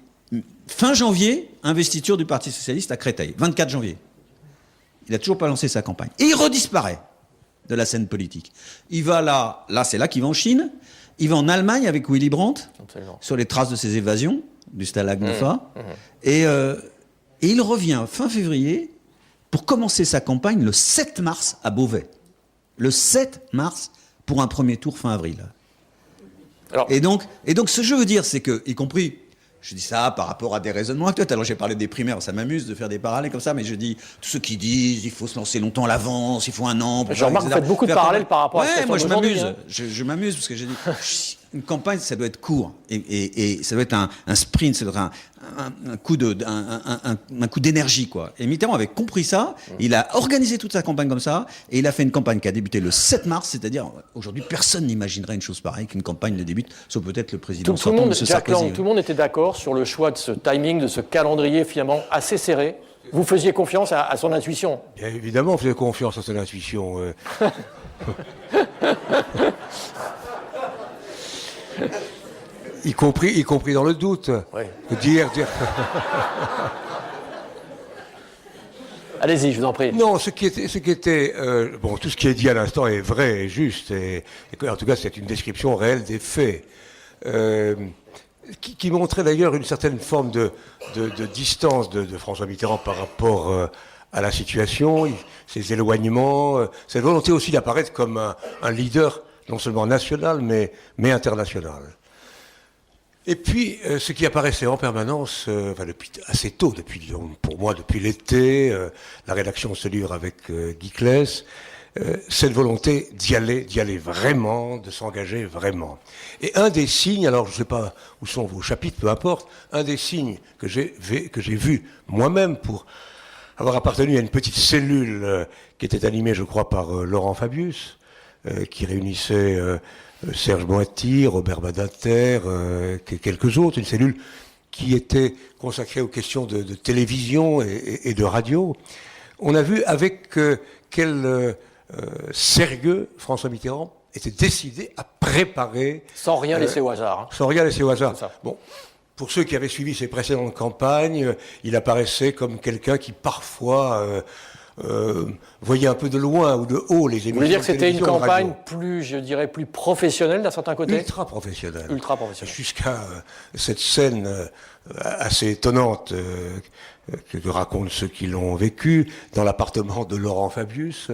fin janvier, investiture du Parti socialiste à Créteil, 24 janvier. Il n'a toujours pas lancé sa campagne. Et il redisparaît de la scène politique. Il va là c'est là qu'il va en Chine, il va en Allemagne avec Willy Brandt, sur les traces de ses évasions, du Stalag Nova, et il revient fin février pour commencer sa campagne le 7 mars à Beauvais. Le 7 mars pour un premier tour fin avril. Alors, et donc, ce que je veux dire, c'est que, y compris, je dis ça par rapport à des raisonnements actuels. Alors j'ai parlé des primaires, ça m'amuse de faire des parallèles comme ça, mais je dis, tous ceux qui disent il faut se lancer longtemps à l'avance, il faut un an. Je remarque que vous faites beaucoup de parallèles par rapport à ce que moi je m'amuse. Hein. Je m'amuse parce que j'ai dit, une campagne, ça doit être court. Et ça doit être un sprint, ça doit être un coup d'énergie, quoi. Et Mitterrand avait compris ça, il a organisé toute sa campagne comme ça, et il a fait une campagne qui a débuté le 7 mars, c'est-à-dire, aujourd'hui, personne n'imaginerait une chose pareille, qu'une campagne ne débute, sauf peut-être le président sortant, M. Sarkozy. Tout le monde était d'accord sur le choix de ce timing, de ce calendrier finalement assez serré. Vous faisiez confiance à son intuition? Bien évidemment, on faisait confiance à son intuition. Y compris dans le doute. Oui. Dire. Allez-y, je vous en prie. Non, tout ce qui est dit à l'instant est vrai et juste, et en tout cas, c'est une description réelle des faits, qui montrait d'ailleurs une certaine forme de distance de François Mitterrand par rapport à la situation, ses éloignements, cette volonté aussi d'apparaître comme un leader non seulement national, mais international. Et puis, ce qui apparaissait en permanence, depuis assez tôt, pour moi, depuis l'été, la rédaction se livre avec Guy Claes, cette volonté d'y aller vraiment, de s'engager vraiment. Et un des signes, alors je ne sais pas où sont vos chapitres, peu importe, un des signes que j'ai vu moi-même pour avoir appartenu à une petite cellule qui était animée, je crois, par Laurent Fabius, qui réunissait Serge Moiti, Robert Badinter, quelques autres, une cellule qui était consacrée aux questions de télévision et de radio. On a vu avec quel sérieux François Mitterrand était décidé à préparer... Sans rien laisser au hasard. Hein. Sans rien laisser au hasard. Bon, pour ceux qui avaient suivi ses précédentes campagnes, il apparaissait comme quelqu'un qui parfois... voyait un peu de loin ou de haut les émissions. Vous voulez dire que c'était une campagne plus professionnelle d'un certain côté? Ultra professionnelle. Jusqu'à cette scène assez étonnante que racontent ceux qui l'ont vécu dans l'appartement de Laurent Fabius,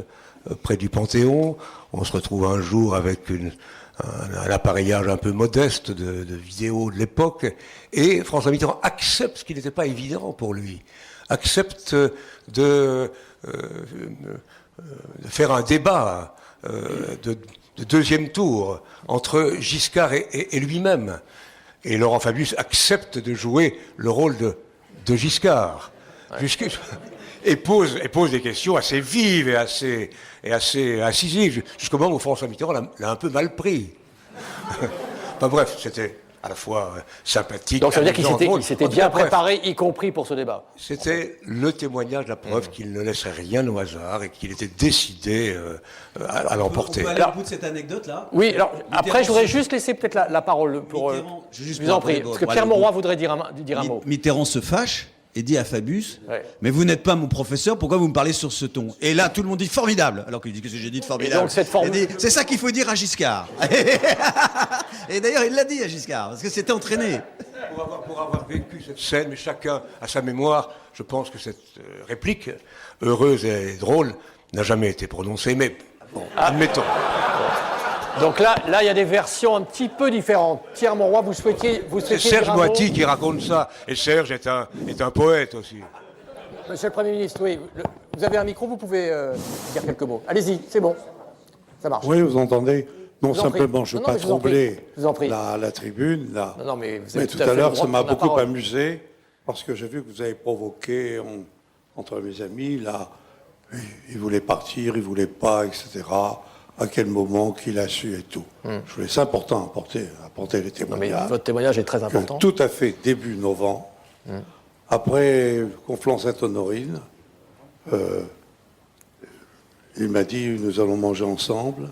près du Panthéon. On se retrouve un jour avec un appareillage un peu modeste de vidéos de l'époque, et François Mitterrand accepte, ce qui n'était pas évident pour lui, accepte de faire un débat de deuxième tour entre Giscard et lui-même. Et Laurent Fabius accepte de jouer le rôle de Giscard. Ouais. Et pose des questions assez vives et assez incisives, jusqu'au moment où François Mitterrand l'a un peu mal pris. Enfin bref, c'était à la fois sympathique. Donc ça veut dire qu'il s'était bien préparé, y compris pour ce débat. C'était le témoignage, la preuve qu'il ne laissait rien au hasard et qu'il était décidé à l'emporter. On peut aller au bout de cette anecdote-là. Oui, alors après je voudrais juste laisser peut-être la parole pour... je vous en prie, parce que Pierre Mauroy voudrait dire un mot. Mitterrand se fâche et dit à Fabius, mais vous n'êtes pas mon professeur, pourquoi vous me parlez sur ce ton? Et là, tout le monde dit formidable, alors qu'il dit que j'ai dit de formidable. C'est ça qu'il faut dire à Giscard. Et d'ailleurs, il l'a dit à Giscard, parce que c'était entraîné. Pour avoir vécu cette scène, mais chacun a sa mémoire, je pense que cette réplique, heureuse et drôle, n'a jamais été prononcée, mais bon, admettons. Donc là, il y a des versions un petit peu différentes. Pierre Mauroy, vous souhaitiez c'est Serge Moiti qui raconte ça. Et Serge est un poète aussi. Monsieur le Premier ministre, oui. Vous avez un micro, vous pouvez dire quelques mots. Allez-y, c'est bon. Ça marche. Oui, vous entendez? Non, simplement, je ne veux pas troubler la tribune. Non, mais tout à l'heure, ça m'a beaucoup amusé, parce que j'ai vu que vous avez provoqué entre mes amis, là, ils voulaient partir, ils ne voulaient pas, etc. à quel moment, qui l'a su et tout. Je trouvais ça important à apporter les Non, mais témoignages. votre témoignage est très important. Tout à fait début novembre, après Conflans-Sainte-Honorine, il m'a dit nous allons manger ensemble.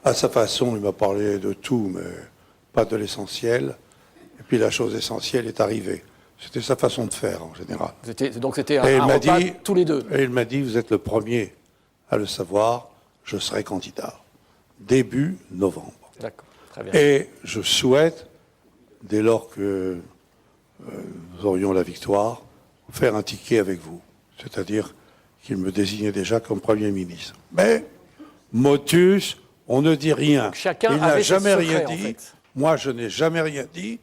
À sa façon, il m'a parlé de tout, mais pas de l'essentiel. Et puis la chose essentielle est arrivée. C'était sa façon de faire en général. Donc c'était Et il un m'a repas dit- tous les deux. Et il m'a dit vous êtes le premier à le savoir, je serai candidat. Début novembre. D'accord, très bien. Et je souhaite, dès lors que nous aurions la victoire, faire un ticket avec vous. C'est-à-dire qu'il me désignait déjà comme Premier ministre. Mais, motus, on ne dit rien. Donc chacun Il n'a avait ses jamais secrets, rien en dit. fait. Moi, je n'ai jamais rien dit.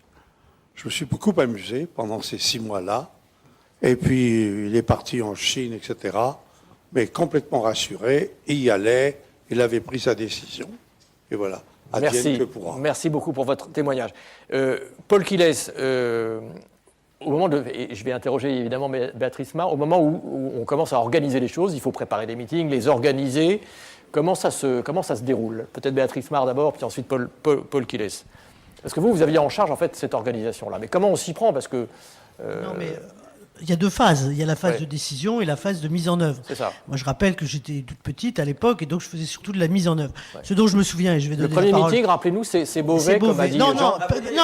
Je me suis beaucoup amusé pendant ces 6 mois-là. Et puis, il est parti en Chine, etc. Mais complètement rassuré. Il y allait. Il avait pris sa décision. Et voilà. Advienne Merci. que pourra. Merci beaucoup pour votre témoignage. Paul Quilles, au moment de, et je vais interroger évidemment Béatrice Mar, au moment où on commence à organiser les choses, il faut préparer des meetings, les organiser. Comment ça se déroule? Peut-être Béatrice Mar d'abord, puis ensuite Paul Quilles. Parce que vous aviez en charge en fait cette organisation-là. Mais comment on s'y prend? Parce que Non, mais il y a deux phases. Il y a la phase Ouais. de décision et la phase de mise en œuvre. c'est ça. Moi, je rappelle que j'étais toute petite à l'époque et donc je faisais surtout de la mise en œuvre. Ce dont je me souviens, et je vais Le donner premier la parole. meeting, rappelez-nous, c'est Beauvais, C'est comme a Beauvais. dit Non, Jean.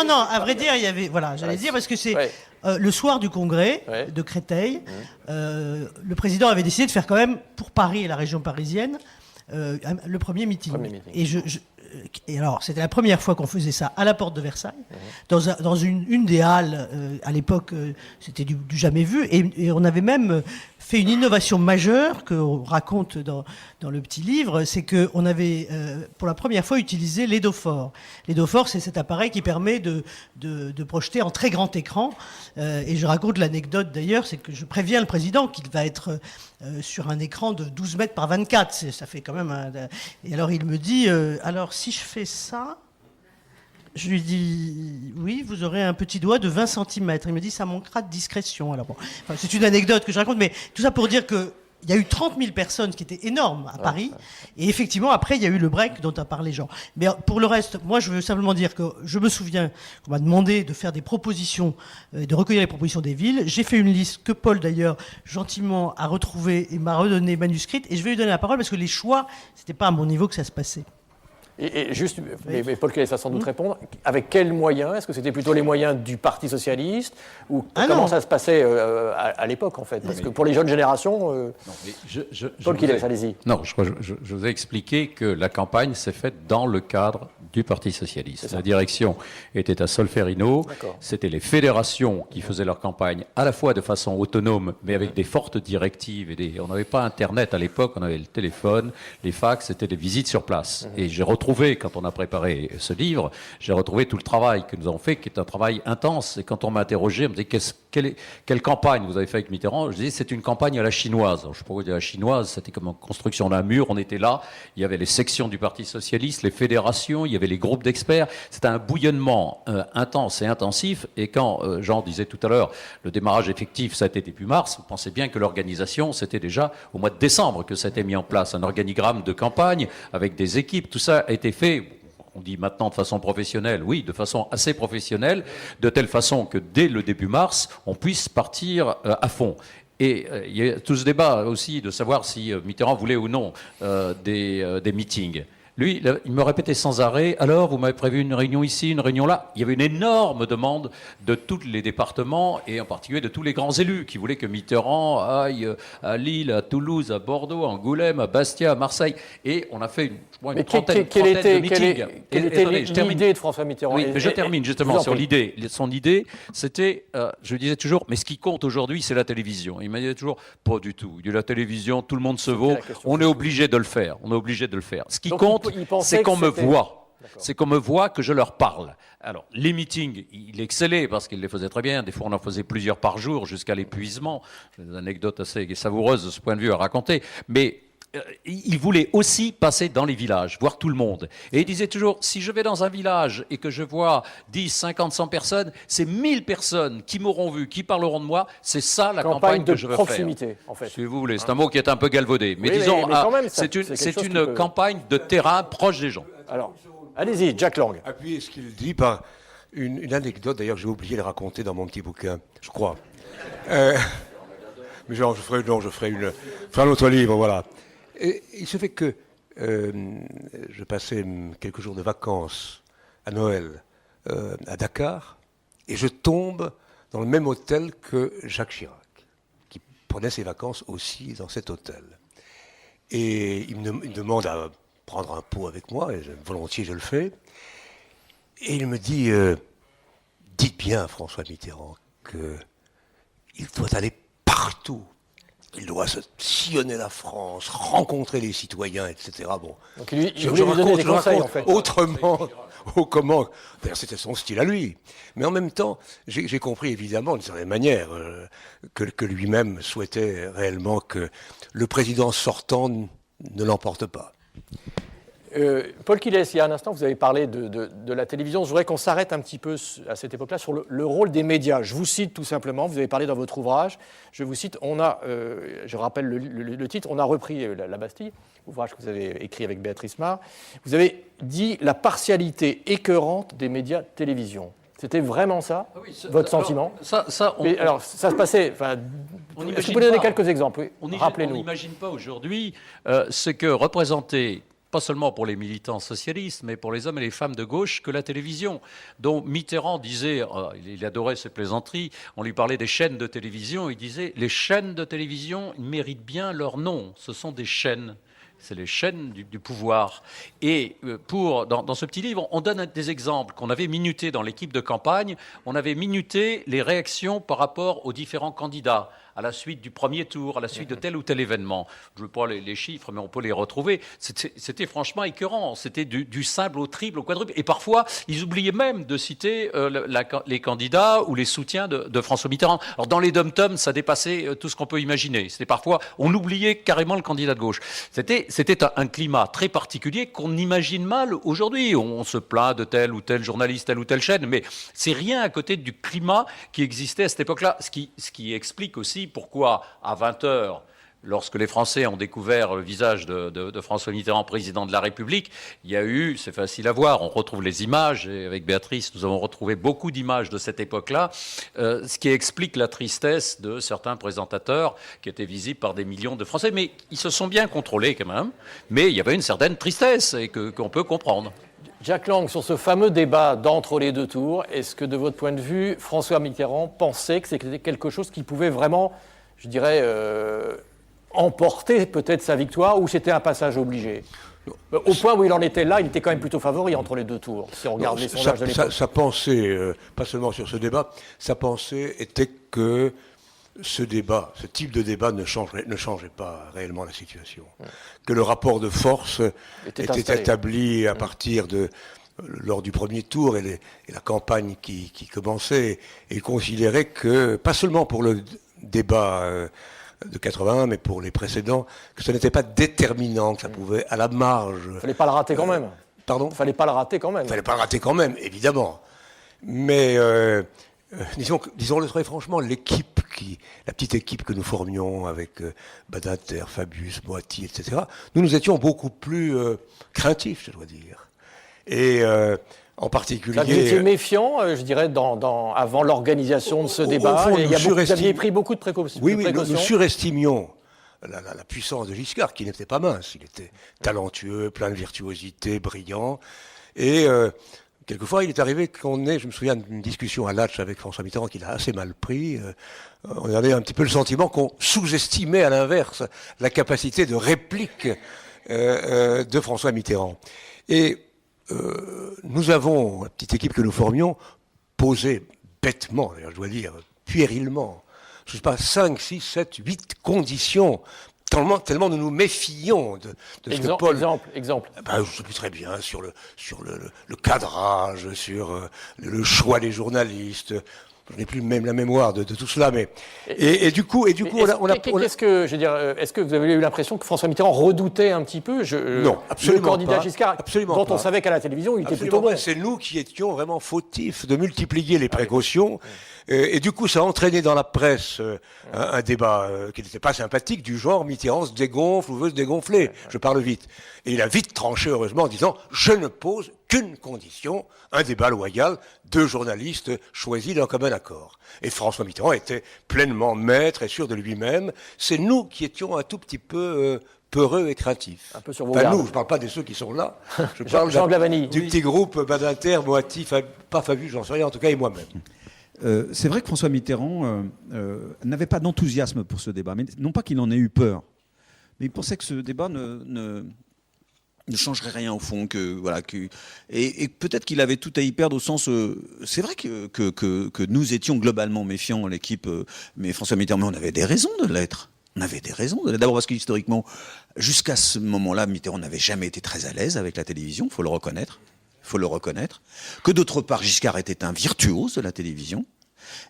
non, à vrai dire, il y avait. Voilà, j'allais dire parce que c'est Ouais. le soir du congrès Ouais. de Créteil. Le président avait décidé de faire quand même pour Paris et la région parisienne le premier meeting. Premier meeting. Et alors, c'était la première fois qu'on faisait ça à la porte de Versailles, dans une des halles. À l'époque, c'était du jamais vu. Et on avait même fait une innovation majeure qu'on raconte dans le petit livre, c'est qu'on avait pour la première fois utilisé l'Edophore. L'Edophore, c'est cet appareil qui permet de projeter en très grand écran. Et je raconte l'anecdote d'ailleurs, c'est que je préviens le président qu'il va être sur un écran de 12 mètres par 24. Ça fait quand même Et alors il me dit, alors si je fais ça, je lui dis, oui, vous aurez un petit doigt de 20 cm. Il me dit, ça manquera de discrétion. Alors bon, enfin, c'est une anecdote que je raconte, mais tout ça pour dire que il y a eu 30 000 personnes, ce qui était énorme à Paris. Et effectivement, après, il y a eu le break dont a parlé Jean. Mais pour le reste, moi, je veux simplement dire que je me souviens qu'on m'a demandé de faire des propositions, de recueillir les propositions des villes. J'ai fait une liste que Paul, d'ailleurs, gentiment a retrouvée et m'a redonnée manuscrite. Et je vais lui donner la parole parce que les choix, c'était pas à mon niveau que ça se passait. Et juste, mais Paul Quilles va sans doute répondre, avec quels moyens? Est-ce que c'était plutôt les moyens du Parti Socialiste? Ou comment non. ça se passait à l'époque, en fait? Parce que pour les jeunes générations, Non, mais Paul vous Quilles, ai- allez-y. Non, je vous ai expliqué que la campagne s'est faite dans le cadre du Parti Socialiste. La direction était à Solferino. D'accord. C'était les fédérations qui faisaient leur campagne à la fois de façon autonome, mais avec des fortes directives. On n'avait pas Internet à l'époque, on avait le téléphone, les fax, c'était des visites sur place. Et j'ai retrouvé, quand on a préparé ce livre, j'ai retrouvé tout le travail que nous avons fait, qui est un travail intense. Et quand on m'a interrogé, on me disait quelle campagne vous avez fait avec Mitterrand? Je disais c'est une campagne à la chinoise. Alors, je sais pas pourquoi dire à la chinoise, c'était comme en construction d'un mur, on était là, il y avait les sections du Parti Socialiste, les fédérations, il y avait les groupes d'experts, c'était un bouillonnement intense et intensif, et quand Jean disait tout à l'heure, le démarrage effectif, ça a été début mars, on pensait bien que l'organisation, c'était déjà au mois de décembre que ça a été mis en place, un organigramme de campagne avec des équipes, tout ça a été fait. On dit maintenant de façon professionnelle, oui, de façon assez professionnelle, de telle façon que dès le début mars, on puisse partir à fond. Et il y a tout ce débat aussi de savoir si Mitterrand voulait ou non des meetings. Lui, il me répétait sans arrêt, alors vous m'avez prévu une réunion ici, une réunion là. Il y avait une énorme demande de tous les départements et en particulier de tous les grands élus qui voulaient que Mitterrand aille à Lille, à Toulouse, à Bordeaux, à Angoulême, à Bastia, à Marseille. Et on a fait une Mais trentaine quelle de meetings. était Attendez, je termine. l'idée de François Mitterrand? Oui, mais je termine je justement vous en sur prie. l'idée. Son idée, c'était, je disais toujours, mais ce qui compte aujourd'hui, c'est la télévision. Il m'a dit toujours, pas du tout. Il dit, la télévision, tout le monde se vaut. la question On que est je obligé de le faire. On est obligé de le faire. Ce qui Donc, compte, il pensait c'est que qu'on me c'était- voit. D'accord. C'est qu'on me voit, que je leur parle. Alors, les meetings, il excellait parce qu'il les faisait très bien. Des fois, on en faisait plusieurs par jour jusqu'à l'épuisement. Des anecdotes assez savoureuses de ce point de vue à raconter. Mais il voulait aussi passer dans les villages, voir tout le monde. Et il disait toujours, si je vais dans un village et que je vois 10, 50, 100 personnes, c'est 1000 personnes qui m'auront vu, qui parleront de moi. C'est ça la campagne que je veux proximité, faire. en fait. Si vous voulez, c'est un mot qui est un peu galvaudé. Mais Oui, disons, mais quand même, c'est quelque une chose qui peut- campagne de terrain proche des gens. Alors, allez-y, Jack Lang. Appuyer ce qu'il dit par une anecdote, d'ailleurs, j'ai oublié de raconter dans mon petit bouquin, je crois. Mais genre, je ferai un autre livre, voilà. Et il se fait que je passais quelques jours de vacances à Noël à Dakar, et je tombe dans le même hôtel que Jacques Chirac, qui prenait ses vacances aussi dans cet hôtel. Et il me demande à prendre un pot avec moi, et volontiers je le fais. Et il me dit, dites bien à François Mitterrand qu'il doit aller partout. Il doit se sillonner la France, rencontrer les citoyens, etc. Bon. Donc il voulait lui donner des conseils, en fait. Autrement, comment. D'ailleurs, c'était son style à lui. Mais en même temps, j'ai compris évidemment, d'une certaine manière, que lui-même souhaitait réellement que le président sortant ne l'emporte pas. Paul Quilès, il y a un instant, vous avez parlé de la télévision. Je voudrais qu'on s'arrête un petit peu à cette époque-là sur le rôle des médias. Je vous cite tout simplement, vous avez parlé dans votre ouvrage, je vous cite, je rappelle le titre, on a repris la Bastille, ouvrage que vous avez écrit avec Béatrice Mar. Vous avez dit la partialité écœurante des médias télévision. C'était vraiment ça, votre sentiment? Alors, ça se passait. Est-ce que vous pouvez donner quelques exemples? Rappelez-nous. On n'imagine pas aujourd'hui ce que représentait, pas seulement pour les militants socialistes, mais pour les hommes et les femmes de gauche, que la télévision, dont Mitterrand disait, il adorait ces plaisanteries, on lui parlait des chaînes de télévision, il disait, les chaînes de télévision méritent bien leur nom, ce sont des chaînes. C'est les chaînes du pouvoir. Et dans ce petit livre, on donne des exemples qu'on avait minutés dans l'équipe de campagne. On avait minuté les réactions par rapport aux différents candidats à la suite du premier tour, à la suite de tel ou tel événement. Je ne veux pas les chiffres, mais on peut les retrouver. C'était franchement écœurant. C'était du simple au triple, au quadruple. Et parfois, ils oubliaient même de citer les candidats ou les soutiens de François Mitterrand. Alors, dans les dom-toms, ça dépassait tout ce qu'on peut imaginer. C'était parfois, on oubliait carrément le candidat de gauche. C'était un climat très particulier qu'on imagine mal aujourd'hui. On se plaint de tel ou tel journaliste, telle ou telle chaîne, mais c'est rien à côté du climat qui existait à cette époque-là. Ce qui explique aussi pourquoi, à 20h, lorsque les Français ont découvert le visage de François Mitterrand, président de la République, il y a eu, c'est facile à voir, on retrouve les images, et avec Béatrice, nous avons retrouvé beaucoup d'images de cette époque-là, ce qui explique la tristesse de certains présentateurs qui étaient visibles par des millions de Français. Mais ils se sont bien contrôlés quand même, mais il y avait une certaine tristesse et qu'on peut comprendre. Jack Lang, sur ce fameux débat d'entre les deux tours, est-ce que de votre point de vue, François Mitterrand pensait que c'était quelque chose qui pouvait vraiment, je dirais, emporter peut-être sa victoire, ou c'était un passage obligé? Au point où il en était là, il était quand même plutôt favori entre les deux tours, si on regarde les sondages de l'époque. Sa pensée, pas seulement sur ce débat, sa pensée était que ce type de débat ne changeait pas réellement la situation. Que le rapport de force était établi à partir lors du premier tour et la campagne qui commençait. Et il considérait que, pas seulement pour le débat de 81, mais pour les précédents, que ce n'était pas déterminant, que ça pouvait, à la marge... Il ne fallait pas le rater quand même. Pardon ? Il ne fallait pas le rater quand même. Il ne fallait pas le rater quand même, évidemment. Mais... disons-le très franchement, la petite équipe que nous formions avec Badinter, Fabius, Moiti, etc., nous étions beaucoup plus craintifs, je dois dire. Et en particulier... Vous étiez méfiant, je dirais, avant l'organisation de ce débat. Vous aviez pris beaucoup de précautions. Oui, nous surestimions la puissance de Giscard, qui n'était pas mince. Il était talentueux, plein de virtuosité, brillant. Et... quelquefois, il est arrivé je me souviens d'une discussion à Latch avec François Mitterrand qu'il a assez mal pris. On avait un petit peu le sentiment qu'on sous-estimait à l'inverse la capacité de réplique de François Mitterrand. Et nous avons, la petite équipe que nous formions, posé bêtement, d'ailleurs je dois dire, puérilement, je ne sais pas, 5, 6, 7, 8 conditions. Tellement nous nous méfions de ce que Paul... Exemple. Je sais plus très bien, sur le cadrage, sur le choix des journalistes. je n'ai plus même la mémoire de tout cela, mais et du coup, qu'est-ce que, je veux dire, est-ce que vous avez eu l'impression que François Mitterrand redoutait un petit peu non, absolument le candidat pas, Giscard, absolument dont pas. on savait qu'à la télévision, il était Absolument plutôt bon. pas. C'est nous qui étions vraiment fautifs de multiplier les précautions. Et du coup, ça a entraîné dans la presse un débat qui n'était pas sympathique, du genre Mitterrand se dégonfle ou veut se dégonfler. Je parle vite. Et il a vite tranché, heureusement, en disant « Je ne pose qu'une condition, un débat loyal, 2 journalistes choisis d'un commun accord ». Et François Mitterrand était pleinement maître et sûr de lui-même. C'est nous qui étions un tout petit peu peureux et craintifs. Un peu sur vos Enfin, gardes. nous, je ne parle pas de ceux qui sont là. Je parle Jean Glavany. du petit groupe Badinter, Moati, pas Fabius, j'en sais rien, en tout cas, et moi-même. C'est vrai que François Mitterrand n'avait pas d'enthousiasme pour ce débat, mais non pas qu'il en ait eu peur, mais il pensait que ce débat ne changerait rien au fond, et peut-être qu'il avait tout à y perdre au sens. C'est vrai que nous étions globalement méfiants, l'équipe, mais François Mitterrand, on avait des raisons de l'être. On avait des raisons de l'être. D'abord parce qu'historiquement, jusqu'à ce moment-là, Mitterrand n'avait jamais été très à l'aise avec la télévision, il faut le reconnaître. Que d'autre part, Giscard était un virtuose de la télévision,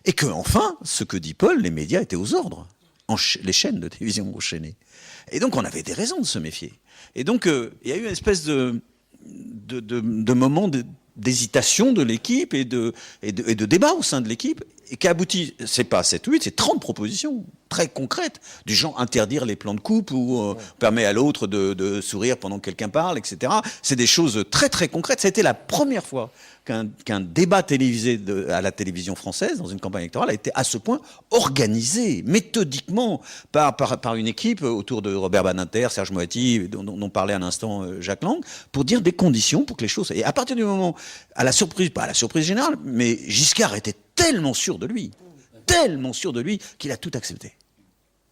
et que, enfin, ce que dit Paul, les médias étaient aux ordres, les chaînes de télévision enchaînées. Et donc, on avait des raisons de se méfier. Et donc, il y a eu une espèce de moment d'hésitation de l'équipe et de débat au sein de l'équipe, et qui aboutit, c'est pas 7 ou 8, c'est 30 propositions très concrètes, du genre interdire les plans de coupe ou on permet à l'autre de sourire pendant que quelqu'un parle, etc. C'est des choses très très concrètes. Ça a été la première fois qu'un débat télévisé à la télévision française, dans une campagne électorale, a été à ce point organisé, méthodiquement, par une équipe autour de Robert Badinter, Serge Moati, dont parlait à l'instant Jacques Lang, pour dire des conditions pour que les choses... Et à partir du moment, pas à la surprise générale, mais Giscard était tellement sûr de lui qu'il a tout accepté.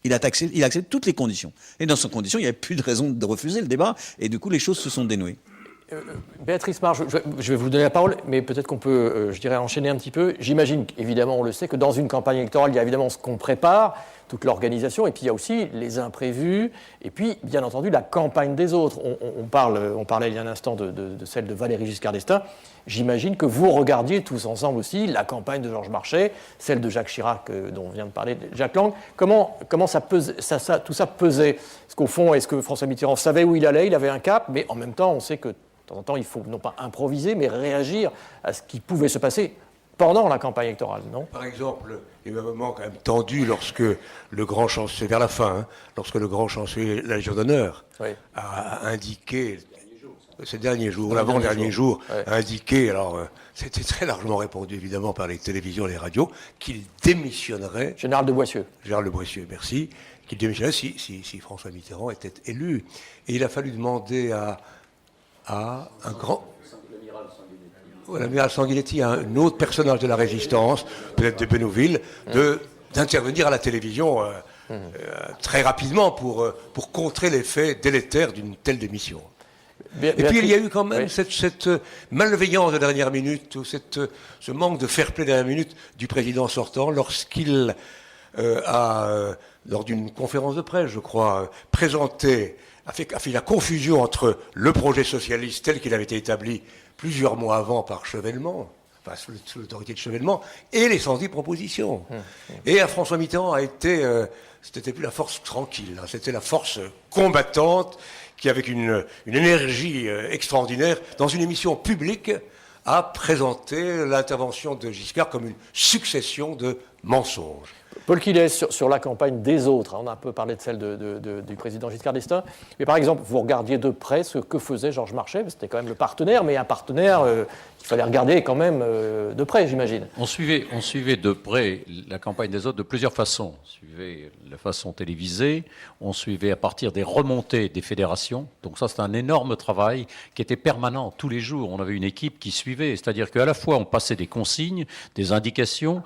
Il a accepté toutes les conditions. Et dans ces conditions, il n'y avait plus de raison de refuser le débat, et du coup, les choses se sont dénouées. Béatrice Marge, je vais vous donner la parole, mais peut-être qu'on peut, enchaîner un petit peu. J'imagine, évidemment, on le sait, que dans une campagne électorale, il y a évidemment ce qu'on prépare, toute l'organisation, et puis il y a aussi les imprévus, et puis, bien entendu, la campagne des autres. On parlait il y a un instant de celle de Valéry Giscard d'Estaing. J'imagine que vous regardiez tous ensemble aussi la campagne de Georges Marchais, celle de Jacques Chirac, dont vient de parler Jacques Lang. Comment tout ça pesait? Est-ce qu'au fond, est-ce que François Mitterrand savait où il allait, il avait un cap, mais en même temps, on sait que de temps en temps, il faut non pas improviser, mais réagir à ce qui pouvait se passer pendant la campagne électorale, non? Par exemple, il y a eu un moment quand même tendu lorsque le grand chancelier, vers la fin, lorsque le grand chancelier de la Légion d'honneur a indiqué, ces derniers jours, l'avant-dernier jour, a indiqué, alors c'était très largement répondu évidemment par les télévisions et les radios, qu'il démissionnerait. Général de Boissieu. Général de Boissieu, merci. Qu'il démissionnerait si François Mitterrand était élu. Et il a fallu demander à un grand... l'amiral Sanguinetti, un autre personnage de la résistance, peut-être de Bénouville, d'intervenir à la télévision très rapidement pour contrer l'effet délétère d'une telle démission. Et puis il y a eu quand même cette malveillance de dernière minute, ou ce manque de fair-play de dernière minute du président sortant lorsqu'il lors d'une conférence de presse, je crois, a fait la confusion entre le projet socialiste tel qu'il avait été établi plusieurs mois avant par Chevènement, enfin sous l'autorité de Chevènement, et les 110 propositions. Et à François Mitterrand c'était plus la force tranquille, c'était la force combattante qui, avec une énergie extraordinaire, dans une émission publique, a présenté l'intervention de Giscard comme une succession de mensonges. Paul Quillet, sur la campagne des autres, on a un peu parlé de celle du président Giscard d'Estaing, mais par exemple, vous regardiez de près ce que faisait Georges Marchais, c'était quand même le partenaire, mais un partenaire qu'il fallait regarder quand même de près, j'imagine. On suivait de près la campagne des autres de plusieurs façons. On suivait la façon télévisée, on suivait à partir des remontées des fédérations, donc ça c'est un énorme travail qui était permanent tous les jours. On avait une équipe qui suivait, c'est-à-dire qu'à la fois on passait des consignes, des indications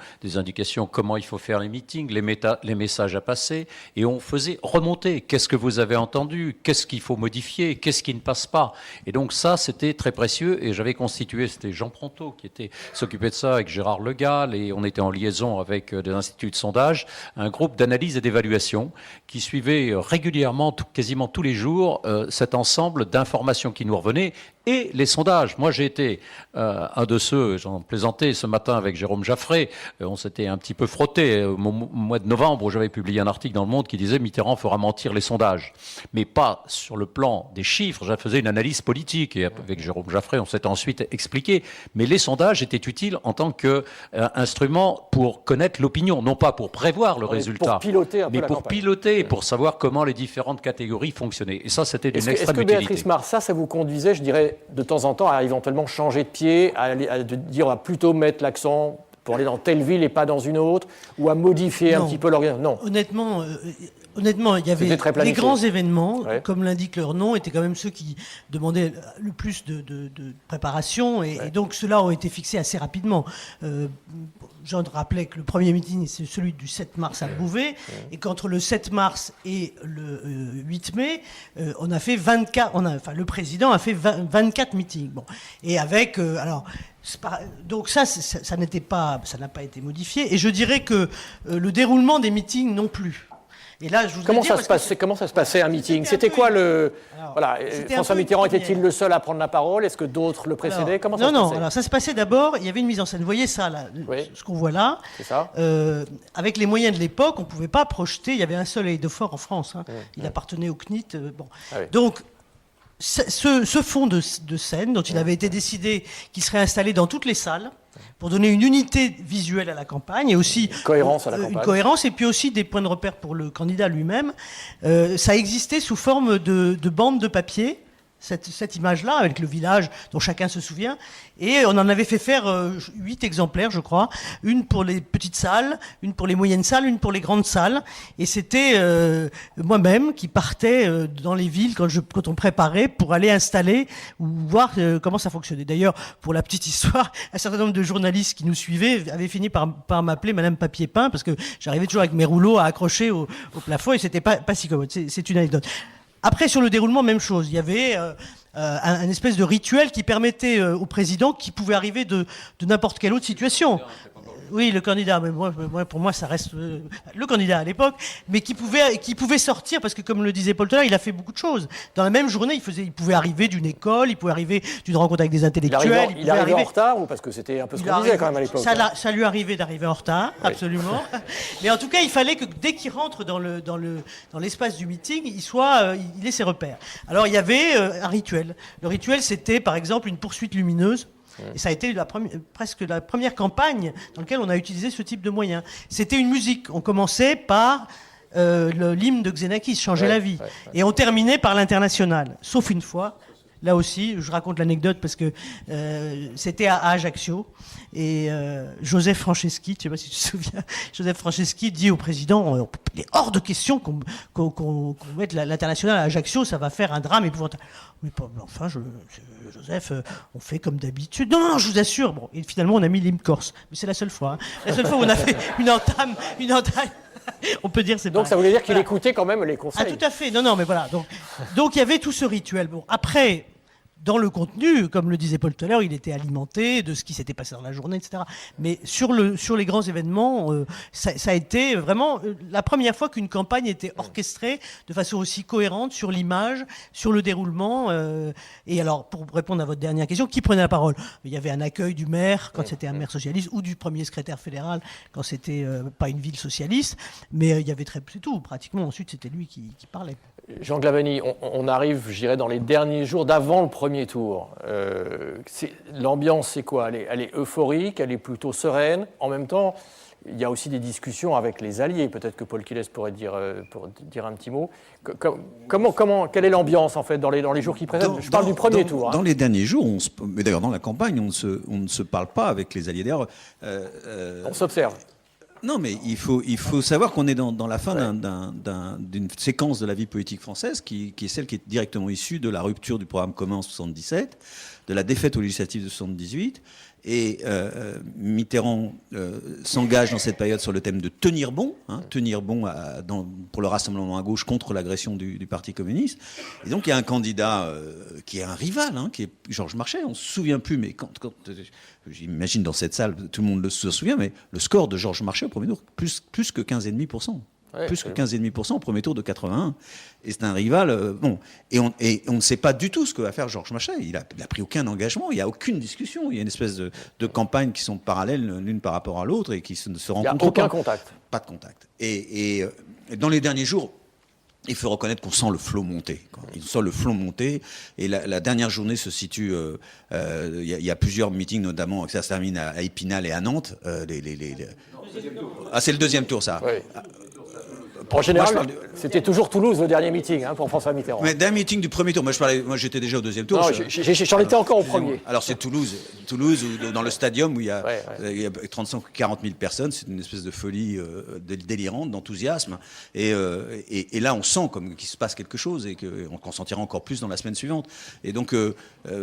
comment il faut faire les meetings, les messages à passer, et on faisait remonter. Qu'est-ce que vous avez entendu? Qu'est-ce qu'il faut modifier? Qu'est-ce qui ne passe pas? Et donc ça, c'était très précieux, et j'avais constitué, c'était Jean Pronto qui s'occupait de ça avec Gérard Le Gall, et on était en liaison avec des instituts de sondage, un groupe d'analyse et d'évaluation qui suivait régulièrement, quasiment tous les jours, cet ensemble d'informations qui nous revenaient, et les sondages. Moi, j'ai été un de ceux, j'en plaisantais ce matin avec Jérôme Jaffray, on s'était un petit peu frotté au mois de novembre où j'avais publié un article dans Le Monde qui disait Mitterrand fera mentir les sondages. Mais pas sur le plan des chiffres, je faisais une analyse politique et avec Jérôme Jaffray, on s'est ensuite expliqué. Mais les sondages étaient utiles en tant qu'instrument pour connaître l'opinion, non pas pour prévoir le résultat, pour piloter un peu mais la pour campagne. piloter, pour savoir comment les différentes catégories fonctionnaient. Et ça, c'était d'une Est-ce extrême que utilité. Béatrice Marsat, ça vous conduisait, je dirais, de temps en temps à éventuellement changer de pied, à dire on va plutôt mettre l'accent pour aller dans telle ville et pas dans une autre, ou à modifier un petit peu l'organisation? Non. Honnêtement, il y avait C'était très les planifié. grands événements, Ouais. comme l'indique leur nom, étaient quand même ceux qui demandaient le plus de préparation, et donc ceux-là ont été fixés assez rapidement. Jean rappelait que le premier meeting, c'est celui du 7 mars à Beauvais, et qu'entre le 7 mars et le 8 mai, on a fait 24, le président a fait 24 meetings. Bon. Et avec, donc ça n'a pas été modifié, et je dirais que le déroulement des meetings non plus. Et là, je vous Comment ça se passait un meeting? C'était quoi François Mitterrand était-il le seul à prendre la parole? Est-ce que d'autres le précédaient? Comment ça se passait? Alors ça se passait d'abord, il y avait une mise en scène. Vous voyez ça, là, Oui. ce qu'on voit là. C'est ça. Avec les moyens de l'époque, on ne pouvait pas projeter. Il y avait un seul œil de fort en France. Il appartenait au CNIT. Ah oui. Donc, ce fond de scène, dont il avait été décidé qu'il serait installé dans toutes les salles, pour donner une unité visuelle à la campagne et aussi Cohérence à la campagne. une cohérence, et puis aussi des points de repère pour le candidat lui-même. Ça existait sous forme de bandes de papier, cette image-là, avec le village dont chacun se souvient. Et on en avait fait faire 8 exemplaires, je crois. Une pour les petites salles, une pour les moyennes salles, une pour les grandes salles. Et c'était moi-même qui partais dans les villes quand on préparait pour aller installer ou voir comment ça fonctionnait. D'ailleurs, pour la petite histoire, un certain nombre de journalistes qui nous suivaient avaient fini par m'appeler Madame Papier Peint, parce que j'arrivais toujours avec mes rouleaux à accrocher au plafond, et c'était pas si commode. C'est une anecdote. Après, sur le déroulement, même chose. Il y avait un espèce de rituel qui permettait au président, qui pouvait arriver de n'importe quelle autre situation. Oui, le candidat, mais pour moi, ça reste le candidat à l'époque, mais qui pouvait sortir, parce que comme le disait Paul tout à l'heure, il a fait beaucoup de choses. Dans la même journée, il pouvait arriver d'une école, il pouvait arriver d'une rencontre avec des intellectuels. Il arrivait en retard, ou parce que c'était un peu ce qu'on disait quand même à l'époque? Ça lui arrivait d'arriver en retard, absolument. Mais en tout cas, il fallait que dès qu'il rentre dans l'espace du meeting, il ait ses repères. Alors, il y avait un rituel. Le rituel, c'était par exemple une poursuite lumineuse. Et ça a été presque la première campagne dans laquelle on a utilisé ce type de moyens. C'était une musique. On commençait par l'hymne de Xenakis, Changer la vie. Et on terminait par l'Internationale. Sauf une fois. Là aussi, je raconte l'anecdote parce que c'était à Ajaccio. Et Joseph Franceschi, je ne sais pas si tu te souviens, Joseph Franceschi dit au président il est hors de question qu'on mette l'Internationale à Ajaccio, ça va faire un drame épouvantable. Mais enfin, Joseph, on fait comme d'habitude. Non, je vous assure. Bon, et finalement, on a mis l'hymne corse. Mais c'est la seule fois. La seule fois où on a fait une entame. On peut dire c'est Donc pareil. ça voulait dire qu'il écoutait quand même les conseils. Ah, tout à fait. Non, mais voilà. Donc il y avait tout ce rituel. Bon, après, dans le contenu, comme le disait Paul tout à l'heure, il était alimenté de ce qui s'était passé dans la journée, etc. Mais sur les grands événements, ça a été vraiment la première fois qu'une campagne était orchestrée de façon aussi cohérente sur l'image, sur le déroulement. Et alors, pour répondre à votre dernière question, qui prenait la parole? Il y avait un accueil du maire quand c'était un maire socialiste, ou du premier secrétaire fédéral quand c'était pas une ville socialiste. Mais il y avait c'est tout. Pratiquement, ensuite, c'était lui qui parlait. Jean Glavany, on arrive, je dirais, dans les derniers jours d'avant le premier tour. L'ambiance, c'est quoi? Elle est euphorique, elle est plutôt sereine. En même temps, il y a aussi des discussions avec les alliés. Peut-être que Paul Quilles pourrait dire un petit mot. Quelle est l'ambiance, en fait, dans les jours qui précèdent? Je parle du premier tour. Dans les derniers jours, mais d'ailleurs dans la campagne, on ne se parle pas avec les alliés. D'ailleurs, on s'observe. Non, mais il faut savoir qu'on est dans la fin d'une séquence de la vie politique française qui est celle qui est directement issue de la rupture du programme commun en 1977, de la défaite aux législatives de 1978. Et Mitterrand s'engage dans cette période sur le thème de tenir bon, pour le rassemblement à gauche contre l'agression du Parti communiste. Et donc il y a un candidat qui est un rival, qui est Georges Marchais. On ne se souvient plus, mais quand j'imagine dans cette salle, tout le monde se souvient, mais le score de Georges Marchais au premier tour, plus que 15,5%. plus que 15,5% au premier tour de 81. Et c'est un rival, bon. Et on ne sait pas du tout ce que va faire Georges Machet. Il a pris aucun engagement, il n'y a aucune discussion. Il y a une espèce de campagnes qui sont parallèles l'une par rapport à l'autre et qui ne se rencontrent pas. Il n'y a aucun contact. Pas de contact. Et dans les derniers jours, il faut reconnaître qu'on sent le flot monter. Il sent le flot monter. Et la dernière journée se situe. Il y a plusieurs meetings, notamment, ça se termine à Épinal et à Nantes. Ah, c'est le deuxième tour, ça. Oui. En général, c'était toujours Toulouse le dernier meeting pour François Mitterrand. Mais d'un meeting du premier tour, moi j'étais déjà au deuxième tour. Non, j'en étais encore au premier. Alors c'est Toulouse, dans le stadium où il y a 35-40 000 personnes, c'est une espèce de folie délirante, d'enthousiasme. Et là on sent comme qu'il se passe quelque chose et qu'on sentira encore plus dans la semaine suivante. Et donc,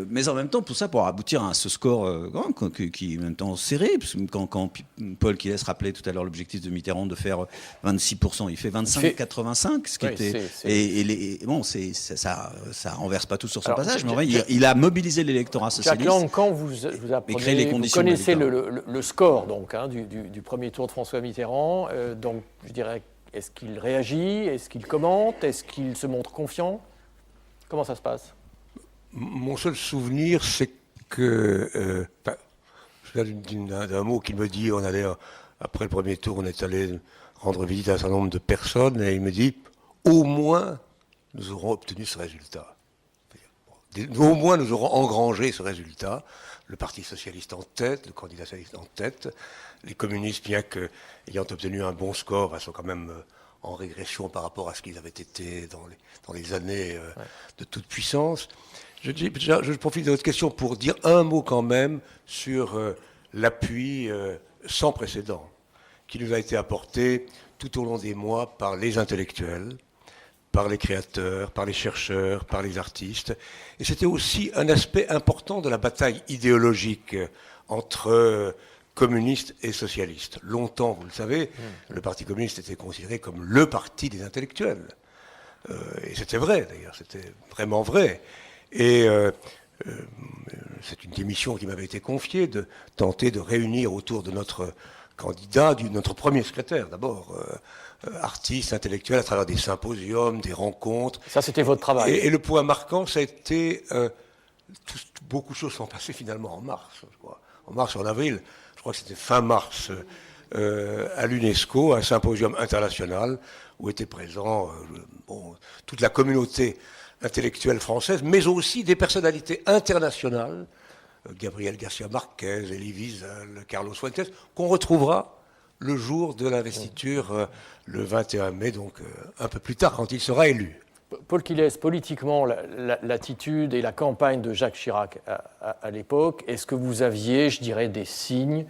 mais en même temps, pour aboutir à ce score qui est en même temps serré, parce que quand Paul Quilès rappelait tout à l'heure l'objectif de Mitterrand de faire 26%, il fait 25,85, ce qui était. Bon, ça renverse pas tout sur son passage, mais il a mobilisé l'électorat socialiste. Jacques Lang, quand vous apprenez, vous connaissez le score donc du premier tour de François Mitterrand, donc je dirais, est-ce qu'il réagit, est-ce qu'il commente, est-ce qu'il se montre confiant? Comment ça se passe? Mon seul souvenir, c'est que je me souviens d'un mot qu'il me dit. Après le premier tour, on est allé rendre visite à un certain nombre de personnes, et il me dit « Au moins, nous aurons obtenu ce résultat. Au moins, nous aurons engrangé ce résultat. Le Parti socialiste en tête, le candidat socialiste en tête. Les communistes, bien qu'ayant obtenu un bon score, sont quand même en régression par rapport à ce qu'ils avaient été dans les années de toute puissance. » Je profite de votre question pour dire un mot quand même sur l'appui sans précédent qui nous a été apporté tout au long des mois par les intellectuels, par les créateurs, par les chercheurs, par les artistes. Et c'était aussi un aspect important de la bataille idéologique entre communistes et socialistes. Longtemps, vous le savez, le Parti communiste était considéré comme le parti des intellectuels. Et c'était vrai, d'ailleurs, c'était vraiment vrai. Et c'est une démission qui m'avait été confiée, de tenter de réunir autour de notre candidat, notre premier secrétaire d'abord, artiste, intellectuel, à travers des symposiums, des rencontres. Ça, c'était votre travail. Et le point marquant, ça a été... beaucoup de choses sont passées finalement en mars, je crois. En mars ou en avril, je crois que c'était fin mars, à l'UNESCO, un symposium international où étaient présents toute la communauté intellectuelle française, mais aussi des personnalités internationales, Gabriel Garcia Marquez, Elie Wiesel, Carlos Fuentes, qu'on retrouvera le jour de l'investiture, le 21 mai, donc un peu plus tard, quand il sera élu. Paul Quilès, politiquement, l'attitude et la campagne de Jacques Chirac à l'époque, est-ce que vous aviez, je dirais, des signes,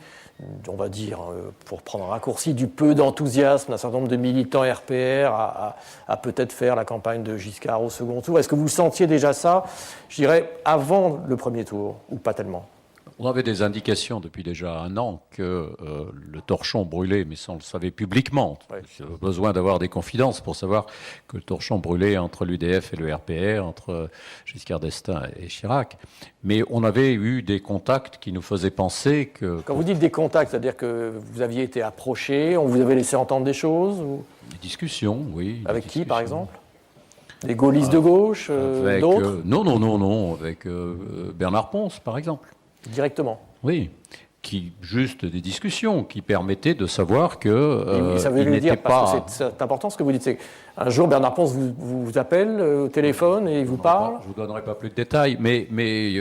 on va dire, pour prendre un raccourci, du peu d'enthousiasme d'un certain nombre de militants RPR à peut-être faire la campagne de Giscard au second tour? Est-ce que vous sentiez déjà ça, je dirais, avant le premier tour, ou pas tellement? On avait des indications depuis déjà un an que le torchon brûlait, mais ça on le savait publiquement. Ouais. Il y a besoin d'avoir des confidences pour savoir que le torchon brûlait entre l'UDF et le RPR, entre Giscard d'Estaing et Chirac. Mais on avait eu des contacts qui nous faisaient penser que... Quand vous dites des contacts, c'est-à-dire que vous aviez été approché, on vous avait laissé entendre des choses Des discussions, oui. Avec qui, par exemple? Des gaullistes de gauche, d'autres Non, avec Bernard Pons, par exemple. Directement. Oui, juste des discussions qui permettaient de savoir que ça veut il dire, n'était parce pas... que c'est important ce que vous dites, c'est qu'un jour Bernard Pons vous appelle au téléphone et il vous parle. Je ne vous donnerai pas plus de détails, mais il y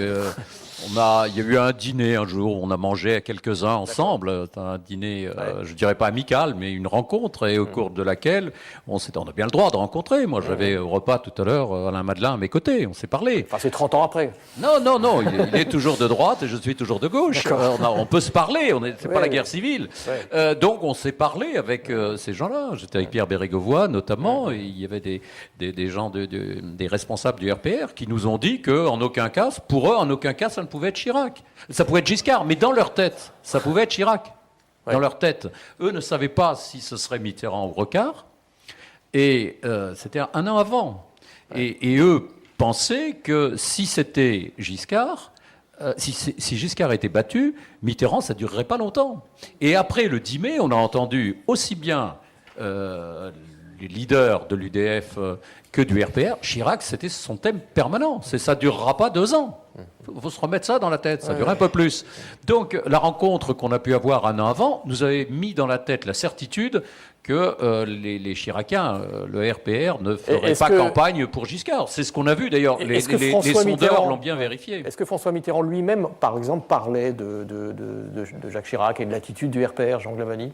a eu un dîner un jour, on a mangé à quelques-uns ensemble, un dîner, je ne dirais pas amical, mais une rencontre, et au cours de laquelle on a bien le droit de rencontrer. Moi, j'avais au repas tout à l'heure Alain Madelin à mes côtés, on s'est parlé. Enfin, c'est 30 ans après. Non, il est toujours de droite et je suis toujours de gauche. On peut se parler, c'est pas la guerre civile. Ouais. Donc on s'est parlé avec ces gens-là. J'étais avec Pierre Bérégovoy notamment, et il y avait des gens, des responsables du RPR qui nous ont dit qu'en aucun cas, pour eux, en aucun cas, ça ne pouvait être Chirac. Ça pouvait être Giscard, mais dans leur tête, ça pouvait être Chirac. Dans leur tête. Eux ne savaient pas si ce serait Mitterrand ou Rocard, et c'était un an avant. Et eux pensaient que si c'était Giscard, si Giscard était battu, Mitterrand, ça ne durerait pas longtemps. Et après le 10 mai, on a entendu aussi bien les leaders de l'UDF que du RPR, Chirac, c'était son thème permanent. Ça ne durera pas 2 ans. Il faut se remettre ça dans la tête, ça dure un peu plus. Donc la rencontre qu'on a pu avoir un an avant nous avait mis dans la tête la certitude que les Chiraciens, le RPR, ne feraient pas campagne pour Giscard. C'est ce qu'on a vu d'ailleurs. Les sondeurs l'ont bien vérifié. Est-ce que François Mitterrand lui-même, par exemple, parlait de Jacques Chirac et de l'attitude du RPR, Jean Glavany ?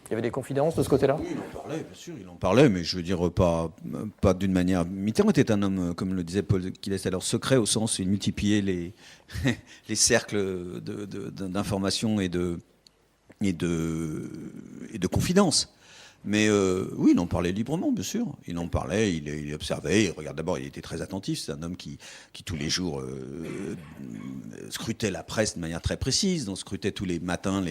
Il y avait des confidences de ce côté-là ? Oui, il en parlait, bien sûr, il en parlait, mais je veux dire, pas d'une manière... Mitterrand était un homme, comme le disait Paul Quilès, alors secret au sens où il multipliait les cercles d'information et de confidences. Mais oui, il en parlait librement, bien sûr. Il en parlait, il observait, il regardait. D'abord, il était très attentif. C'est un homme qui tous les jours scrutait la presse de manière très précise. Donc, scrutait tous les matins,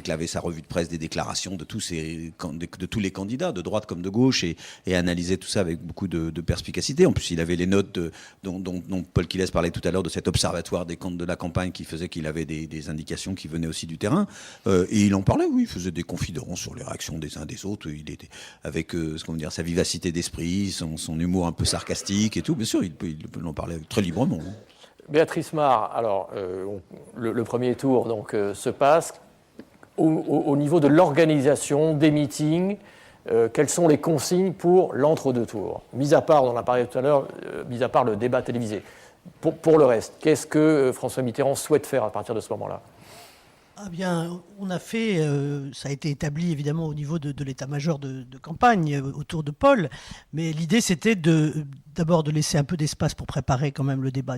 avait sa revue de presse des déclarations de tous les candidats, de droite comme de gauche, et analysait tout ça avec beaucoup de perspicacité. En plus, il avait les notes dont Paul Quilès parlait tout à l'heure, de cet observatoire des comptes de la campagne qui faisait qu'il avait des indications qui venaient aussi du terrain. Et il en parlait, oui, il faisait des confidences sur les réactions des uns des autres. Il était avec sa vivacité d'esprit, son humour un peu sarcastique et tout. Bien sûr, il en parlait très librement. Béatrice Marr, alors le premier tour donc se passe au niveau de l'organisation des meetings. Quelles sont les consignes pour l'entre-deux tours ? Mis à part, on en a parlé tout à l'heure, mis à part le débat télévisé. Pour le reste, qu'est-ce que François Mitterrand souhaite faire à partir de ce moment-là ? Ah bien, on a fait, ça a été établi évidemment au niveau de l'état-major de campagne autour de Paul, mais l'idée c'était d'abord de laisser un peu d'espace pour préparer quand même le débat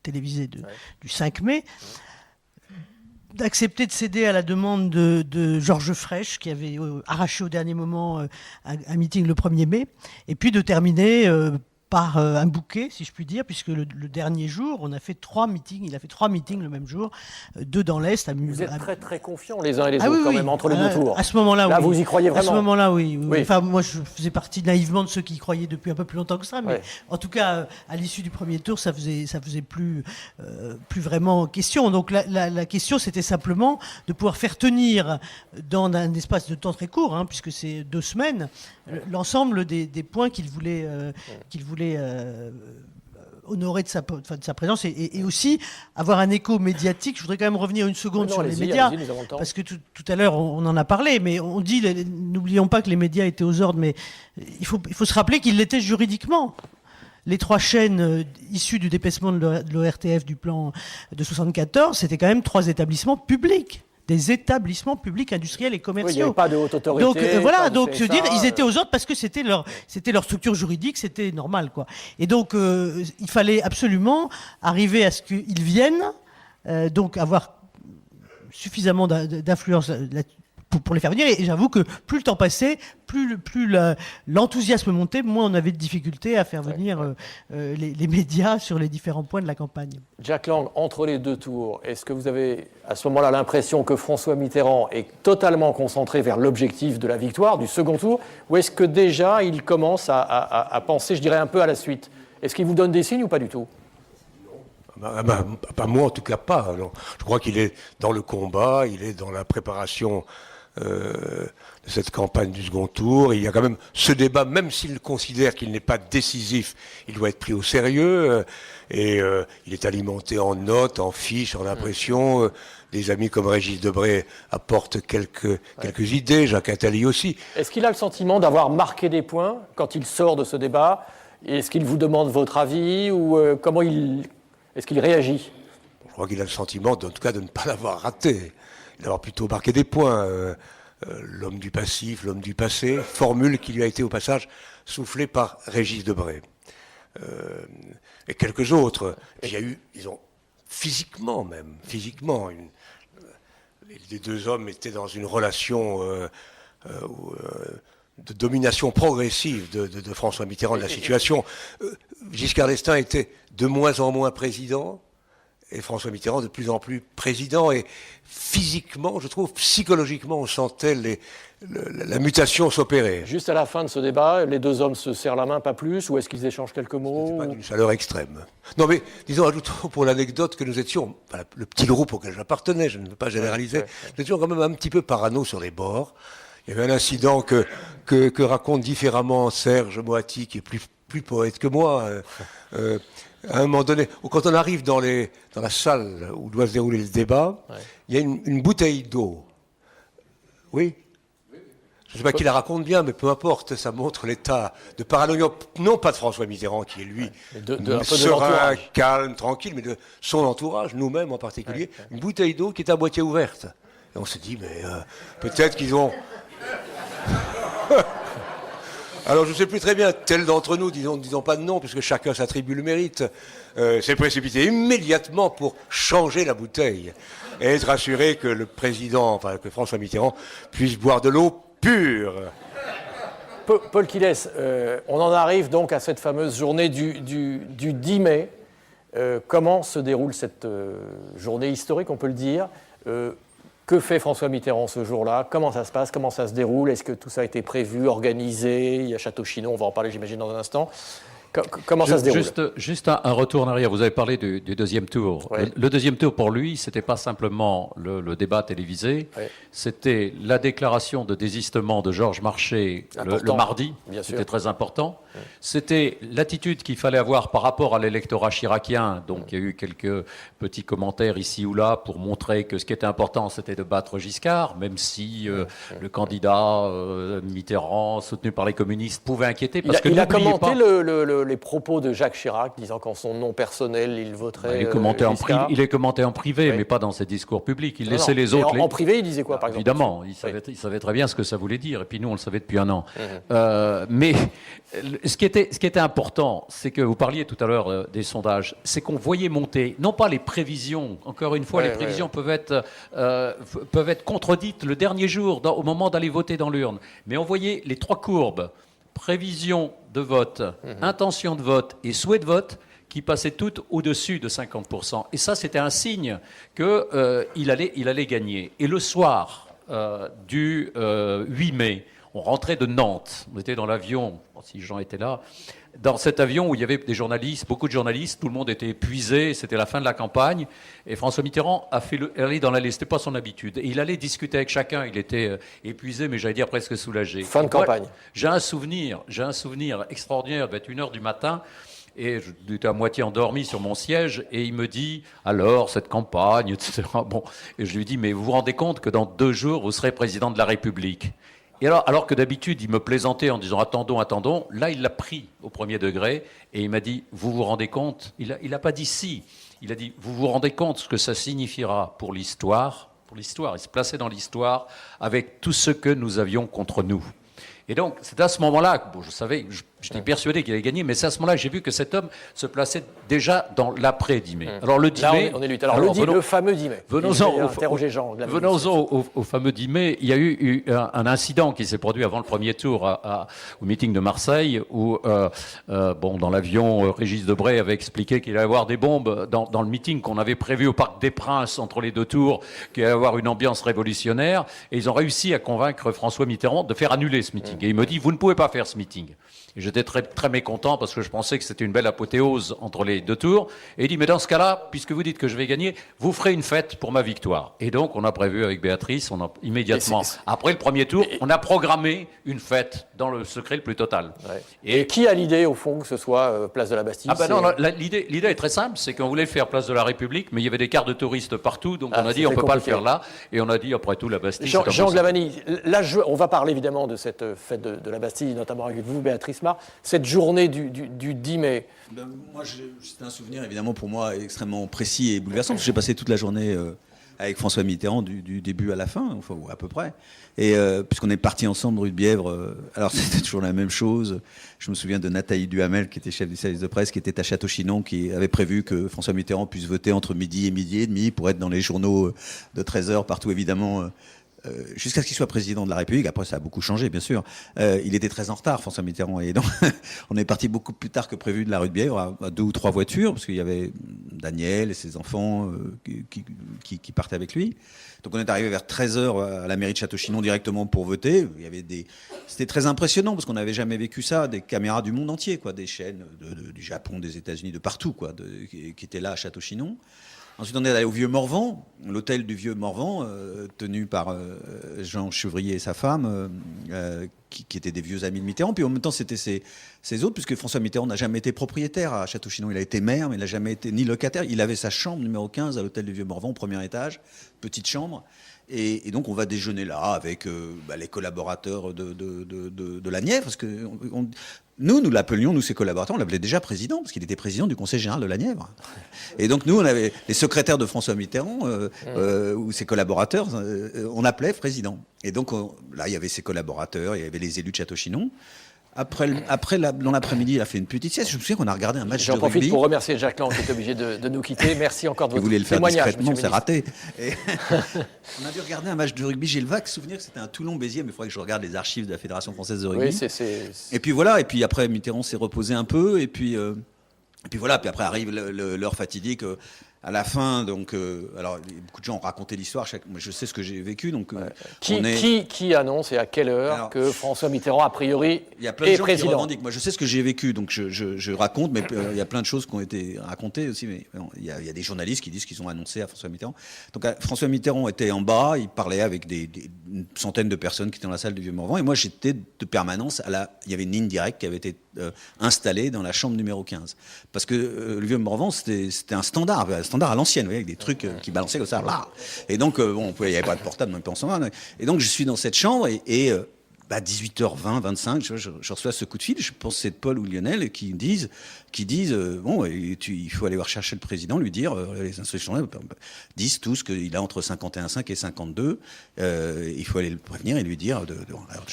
télévisé du 5 mai, d'accepter de céder à la demande de Georges Frêche qui avait arraché au dernier moment un meeting le 1er mai, et puis de terminer par un bouquet, si je puis dire, puisque le dernier jour, on a fait 3 meetings. Il a fait 3 meetings le même jour, 2 dans l'Est. Vous êtes très très confiants les uns et les autres quand même entre les 2 tours. À ce moment-là, là, oui. Vous y croyez vraiment ? À ce moment-là, oui. Enfin, moi, je faisais partie naïvement de ceux qui y croyaient depuis un peu plus longtemps que ça, mais en tout cas, à l'issue du premier tour, ça faisait plus vraiment question. Donc la question, c'était simplement de pouvoir faire tenir dans un espace de temps très court, puisque c'est 2 semaines, l'ensemble des points qu'il voulait honorer de sa présence et aussi avoir un écho médiatique. Je voudrais quand même revenir une seconde sur les médias, parce que tout à l'heure on en a parlé, mais on dit, n'oublions pas que les médias étaient aux ordres, mais il faut se rappeler qu'ils l'étaient juridiquement. Les 3 chaînes issues du dépècement de l'ORTF du plan de 1974, c'était quand même 3 établissements publics. Des établissements publics industriels et commerciaux. Oui, il n'y avait pas de haute autorité. Donc voilà, donc se dire, ils étaient aux ordres parce que c'était leur structure juridique, c'était normal, quoi. Et donc il fallait absolument arriver à ce qu'ils viennent, donc avoir suffisamment d'influence pour les faire venir. Et j'avoue que plus le temps passait, plus l'enthousiasme montait, moins on avait de difficultés à faire venir les médias sur les différents points de la campagne. Jack Lang, entre les 2 tours, est-ce que vous avez à ce moment-là l'impression que François Mitterrand est totalement concentré vers l'objectif de la victoire du second tour, ou est-ce que déjà il commence à penser, je dirais, un peu à la suite ? Est-ce qu'il vous donne des signes ou pas du tout ? Pas moi, en tout cas pas. Non. Je crois qu'il est dans le combat, il est dans la préparation de cette campagne du second tour. Il y a quand même ce débat, même s'il considère qu'il n'est pas décisif, il doit être pris au sérieux, et il est alimenté en notes, en fiches, en impressions. Des amis comme Régis Debray apportent quelques idées, Jacques Attali aussi. Est-ce qu'il a le sentiment d'avoir marqué des points quand il sort de ce débat ? Est-ce qu'il vous demande votre avis, ou comment est-ce qu'il réagit ? Je crois qu'il a le sentiment, en tout cas, de ne pas l'avoir raté, d'avoir plutôt marqué des points. L'homme du passif, l'homme du passé, formule qui lui a été au passage soufflée par Régis Debray. Et quelques autres. Il y a eu, disons, physiquement, les 2 hommes étaient dans une relation de domination progressive de François Mitterrand de la situation. Giscard d'Estaing était de moins en moins président, et François Mitterrand de plus en plus président, et physiquement, je trouve, psychologiquement, on sentait la mutation s'opérer. Juste à la fin de ce débat, les 2 hommes se serrent la main, pas plus, ou est-ce qu'ils échangent quelques mots ? C'était pas d'une chaleur extrême. Non mais, disons, ajoutons pour l'anecdote que nous étions, le petit groupe auquel j'appartenais, je ne veux pas généraliser, nous étions quand même un petit peu parano sur les bords. Il y avait un incident que raconte différemment Serge Moati, qui est plus poète que moi. À un moment donné, quand on arrive dans la salle où doit se dérouler le débat, il y a une bouteille d'eau. Oui. Je ne sais pas qui la raconte bien, mais peu importe, ça montre l'état de paranoïa, non pas de François Mitterrand, qui est lui serein, calme, tranquille, mais de son entourage, nous-mêmes en particulier, une bouteille d'eau qui est à moitié ouverte. Et on se dit, mais peut-être qu'ils ont... Alors je ne sais plus très bien, tel d'entre nous, disons pas de nom, puisque chacun s'attribue le mérite, s'est précipité immédiatement pour changer la bouteille et être assuré que le président, enfin que François Mitterrand, puisse boire de l'eau pure. Paul Quilès, on en arrive donc à cette fameuse journée du 10 mai. Comment se déroule cette journée historique, on peut le dire? Que fait François Mitterrand ce jour-là? Comment ça se passe? Comment ça se déroule? Est-ce que tout ça a été prévu, organisé? Il y a Château-Chinon, on va en parler j'imagine dans un instant. Comment ça se déroule? Juste un retour en arrière. Vous avez parlé du deuxième tour. Ouais. Le deuxième tour, pour lui, c'était pas simplement le débat télévisé, c'était la déclaration de désistement de Georges Marchais le mardi. C'était très important. C'était l'attitude qu'il fallait avoir par rapport à l'électorat chiracien. Donc il y a eu quelques petits commentaires ici ou là pour montrer que ce qui était important, c'était de battre Giscard, même si le candidat Mitterrand, soutenu par les communistes, pouvait inquiéter. Parce il a commenté les propos de Jacques Chirac, disant qu'en son nom personnel, il voterait. Il est commenté en privé, mais pas dans ses discours publics. Il laissait les autres. En privé, il disait quoi, par exemple? Évidemment, il savait très bien ce que ça voulait dire. Et puis nous, on le savait depuis un an. Mais ce qui était important, c'est que vous parliez tout à l'heure des sondages, c'est qu'on voyait monter, non pas les prévisions. Encore une fois, les prévisions peuvent être contredites le dernier jour, au moment d'aller voter dans l'urne. Mais on voyait les trois courbes. Prévision de vote, intention de vote et souhait de vote qui passaient toutes au-dessus de 50%. Et ça, c'était un signe qu'il allait gagner. Et le soir du 8 mai, on rentrait de Nantes. On était dans l'avion, si Jean était là, dans cet avion où il y avait des journalistes, beaucoup de journalistes, tout le monde était épuisé, c'était la fin de la campagne. Et François Mitterrand allait dans l'allée, c'était pas son habitude. Et il allait discuter avec chacun, il était épuisé, mais j'allais dire presque soulagé. Fin de campagne. J'ai un souvenir extraordinaire, il devait être 1h du matin, et j'étais à moitié endormi sur mon siège, et il me dit, alors, cette campagne, etc. Bon, et je lui dis, mais vous vous rendez compte que dans 2 jours, vous serez président de la République? Et alors que d'habitude, il me plaisantait en disant « attendons », là, il l'a pris au premier degré et il m'a dit « vous vous rendez compte ?» Il n'a pas dit « si », il a dit « vous vous rendez compte ce que ça signifiera pour l'histoire ?» Il se plaçait dans l'histoire avec tout ce que nous avions contre nous. Et donc, c'est à ce moment-là que je savais, j'étais persuadé qu'il allait gagner, mais c'est à ce moment-là que j'ai vu que cet homme se plaçait déjà dans l'après-10 mai. Alors le 10 mai... on est lui. Alors le fameux 10 mai. Venons-en au fameux 10 mai. Il y a eu un incident qui s'est produit avant le premier tour au meeting de Marseille, où dans l'avion, Régis Debray avait expliqué qu'il allait y avoir des bombes dans le meeting qu'on avait prévu au Parc des Princes entre les 2 tours, qu'il allait y avoir une ambiance révolutionnaire, et ils ont réussi à convaincre François Mitterrand de faire annuler ce meeting. Et il me dit, vous ne pouvez pas faire ce meeting. Et j'étais très, très mécontent parce que je pensais que c'était une belle apothéose entre les 2 tours. Et il dit, mais dans ce cas-là, puisque vous dites que je vais gagner, vous ferez une fête pour ma victoire. Et donc, on a prévu avec Béatrice, immédiatement, après le premier tour, on a programmé une fête dans le secret le plus total. Ouais. Et qui a l'idée, au fond, que ce soit place de la Bastille? L'idée est très simple, c'est qu'on voulait le faire place de la République, mais il y avait des quarts de touristes partout, donc on a dit, on ne peut pas le faire là. Et on a dit, après tout, la Bastille... Jean Glavany, là, on va parler évidemment de cette fête de la Bastille, notamment avec vous, Béatrice Mar. Cette journée du 10 mai... Moi, c'est un souvenir, évidemment, pour moi, extrêmement précis et bouleversant, parce que j'ai passé toute la journée avec François Mitterrand du début à la fin, enfin, ou à peu près. Et puisqu'on est partis ensemble rue de Bièvre, alors c'était toujours la même chose. Je me souviens de Nathalie Duhamel, qui était chef du service de presse, qui était à Château-Chinon, qui avait prévu que François Mitterrand puisse voter entre midi et demi pour être dans les journaux de 13h, partout évidemment... jusqu'à ce qu'il soit président de la République. Après, ça a beaucoup changé, bien sûr. Il était très en retard, François Mitterrand. Et donc, on est parti beaucoup plus tard que prévu de la rue de Bièvre, à 2 ou 3 voitures, parce qu'il y avait Daniel et ses enfants qui partaient avec lui. Donc, on est arrivé vers 13h à la mairie de Château-Chinon directement pour voter. Il y avait c'était très impressionnant, parce qu'on n'avait jamais vécu ça. Des caméras du monde entier, quoi. Des chaînes du Japon, des États-Unis, de partout, quoi, qui étaient là à Château-Chinon. Ensuite, on est allé au Vieux Morvan, l'hôtel du Vieux Morvan, tenu par Jean Chevrier et sa femme, qui étaient des vieux amis de Mitterrand. Puis en même temps, c'était ses autres, puisque François Mitterrand n'a jamais été propriétaire à Château-Chinon. Il a été maire, mais il n'a jamais été ni locataire. Il avait sa chambre numéro 15 à l'hôtel du Vieux Morvan, au premier étage, petite chambre. Et donc, on va déjeuner là avec les collaborateurs de la Nièvre, parce que nous l'appelions, nous, ses collaborateurs, on l'appelait déjà président, parce qu'il était président du Conseil général de la Nièvre. Et donc, nous, on avait les secrétaires de François Mitterrand, ou ses collaborateurs, on appelait président. Et donc, là, il y avait ses collaborateurs, il y avait les élus de Château-Chinon. Après dans l'après-midi, il a fait une petite sieste. Je me souviens qu'on a regardé un match de rugby. J'en profite pour remercier Jacques Lang qui est obligé de nous quitter. Merci encore de votre témoignage. Vous voulez le faire discrètement, c'est raté. On a dû regarder un match de rugby. J'ai le vague souvenir que c'était un Toulon-Béziers, mais il faudrait que je regarde les archives de la Fédération française de rugby. Oui, Et puis voilà. Et puis après, Mitterrand s'est reposé un peu. Et puis voilà. Puis après arrive l'heure fatidique. À la fin, donc, alors beaucoup de gens ont raconté l'histoire. Moi, je sais ce que j'ai vécu. Donc, qui annonce et à quelle heure que François Mitterrand, a priori, il y a plein de gens président. qui revendiquent. Moi, je sais ce que j'ai vécu, donc je raconte, mais il y a plein de choses qui ont été racontées aussi. Mais il y a des journalistes qui disent qu'ils ont annoncé à François Mitterrand. Donc, François Mitterrand était en bas, il parlait avec une centaine de personnes qui étaient dans la salle du Vieux-Morvan, et moi, j'étais de permanence il y avait une ligne directe qui avait été installée dans la chambre numéro 15, parce que le Vieux-Morvan, c'était un standard à l'ancienne, vous voyez, avec des trucs qui balançaient comme ça, là. Et donc, il n'y avait pas de portable, même pas en standard. Et donc, je suis dans cette chambre et 18h20, 25, je reçois ce coup de fil. Je pense que c'est Paul ou Lionel qui disent il faut aller voir chercher le président, lui dire, les instructions disent tous qu'il a entre 51,5 et 52. Il faut aller le prévenir et lui dire.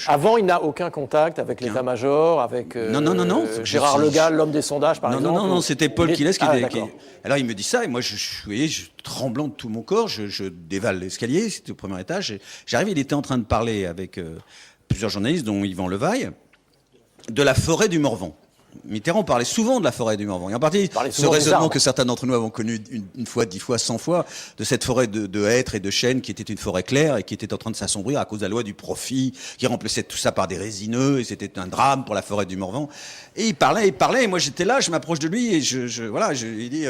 Avant, il n'a aucun contact avec l'état-major, avec non, Gérard Le Gall, l'homme des sondages, par exemple. Non, c'était Paul Quilès qui alors il me dit ça, et moi, je tremblant de tout mon corps, je dévale l'escalier, c'était au premier étage. J'arrive, il était en train de parler avec plusieurs journalistes, dont Yvan Levaille, de la forêt du Morvan. Mitterrand parlait souvent de la forêt du Morvan. Et en partie, ce raisonnement que certains d'entre nous avons connu une fois, 10 fois, 100 fois, de cette forêt de hêtres et de chênes qui était une forêt claire et qui était en train de s'assombrir à cause de la loi du profit, qui remplaçait tout ça par des résineux, et c'était un drame pour la forêt du Morvan. Et il parlait, et moi j'étais là, je m'approche de lui, et je lui dis,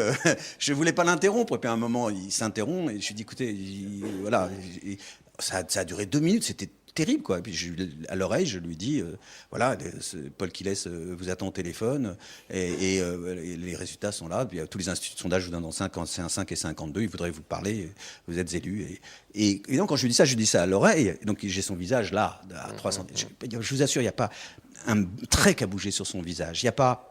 je voulais pas l'interrompre. Et puis à un moment, il s'interrompt, et je lui dis, écoutez, ça a duré 2 minutes, c'était terrible, quoi. Et puis à l'oreille, je lui dis, Paul Quilès vous attend au téléphone, et les résultats sont là. Puis, tous les instituts de sondage vous donnent dans 5 et 52, ils voudraient vous parler, vous êtes élus. Et donc, quand je lui dis ça à l'oreille, donc j'ai son visage là, à 3 cm. Je vous assure, il n'y a pas un trait qui a bougé sur son visage. Il n'y a pas.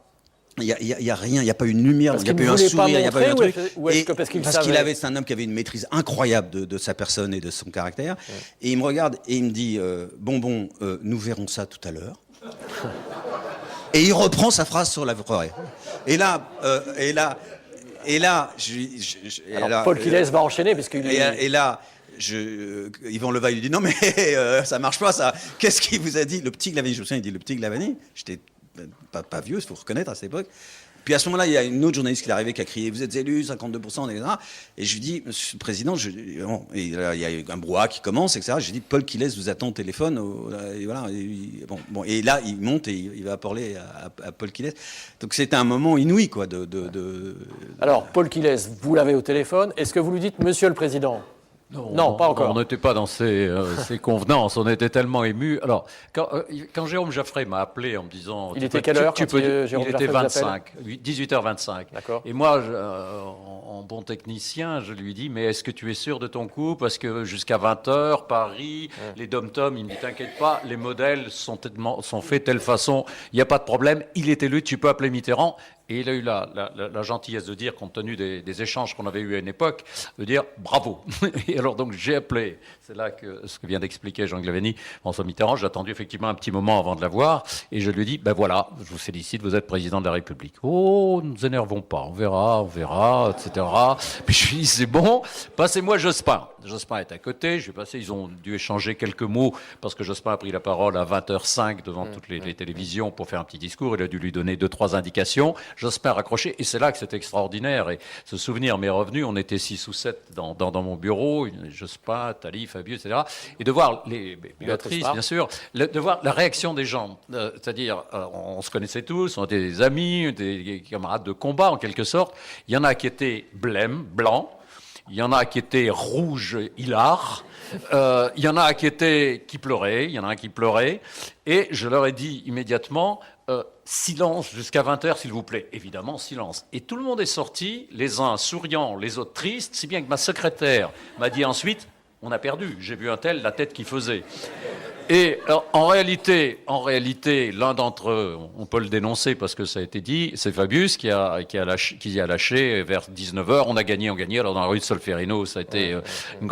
Il n'y a rien, il n'y a pas une lumière, il n'y a pas eu un sourire, il n'y a pas eu un truc. C'est un homme qui avait une maîtrise incroyable de sa personne et de son caractère. Ouais. Et il me regarde et il me dit nous verrons ça tout à l'heure. Et il reprend sa phrase sur la forêt. Et là, Paul Quilès va enchaîner parce qu'il Yvan Levaille lui dit non mais ça marche pas ça. Qu'est-ce qu'il vous a dit? Le petit Glavani, je me souviens, il dit le petit Glavani. J'étais pas vieux, il faut reconnaître à cette époque. Puis à ce moment-là, il y a une autre journaliste qui est arrivée qui a crié vous êtes élu 52%, etc. Et je lui dis monsieur le président, et là, il y a un brouhaha qui commence, etc. Je lui dis Paul Quilès vous attend au téléphone. Et voilà. Et là, il monte et il va parler à Paul Quilès. Donc c'était un moment inouï, quoi. Alors, Paul Quilès, vous l'avez au téléphone. Est-ce que vous lui dites monsieur le président? Non, pas encore. On n'était pas dans ces convenances, on était tellement émus. Alors, quand Jérôme Jaffray m'a appelé en me disant... Il était quelle heure quand Jérôme Il était 25, 18h25. D'accord. Et moi, en bon technicien, je lui dis, mais est-ce que tu es sûr de ton coup? Parce que jusqu'à 20h, Paris, les dom-toms, il me dit, t'inquiète pas, les modèles sont faits de telle façon, il n'y a pas de problème, il est élu, tu peux appeler Mitterrand. Et il a eu la gentillesse de dire, compte tenu des échanges qu'on avait eus à une époque, de dire bravo. Et alors donc j'ai appelé, c'est là que ce que vient d'expliquer Jean Glavany, François Mitterrand, j'ai attendu effectivement un petit moment avant de la voir, et je lui ai dit, ben voilà, je vous félicite, vous êtes président de la République. Oh, ne nous énervons pas, on verra, etc. Puis je lui ai dit, c'est bon, passez-moi Jospin. Jospin est à côté, ils ont dû échanger quelques mots, parce que Jospin a pris la parole à 20h05 devant toutes les télévisions pour faire un petit discours, il a dû lui donner 2-3 indications. Jospin raccroché, et c'est là que c'est extraordinaire. Et ce souvenir m'est revenu, on était 6 ou 7 dans mon bureau, Jospin, Tali, Fabius, etc. Et de voir Béatrice, bien sûr, de voir la réaction des gens. C'est-à-dire, on se connaissait tous, on était des amis, des camarades de combat en quelque sorte. Il y en a qui étaient blêmes, blancs. Il y en a qui étaient rouges, hilares. Il y en a qui pleuraient. Il y en a un qui pleurait. Et je leur ai dit immédiatement, silence jusqu'à 20h, s'il vous plaît. Évidemment, silence. Et tout le monde est sorti, les uns souriants, les autres tristes, si bien que ma secrétaire m'a dit ensuite, on a perdu. J'ai vu un tel, la tête qui faisait. Et en réalité, l'un d'entre eux, on peut le dénoncer parce que ça a été dit, c'est Fabius qui a lâché vers 19h. On a gagné. Alors dans la rue de Solferino, ça a été une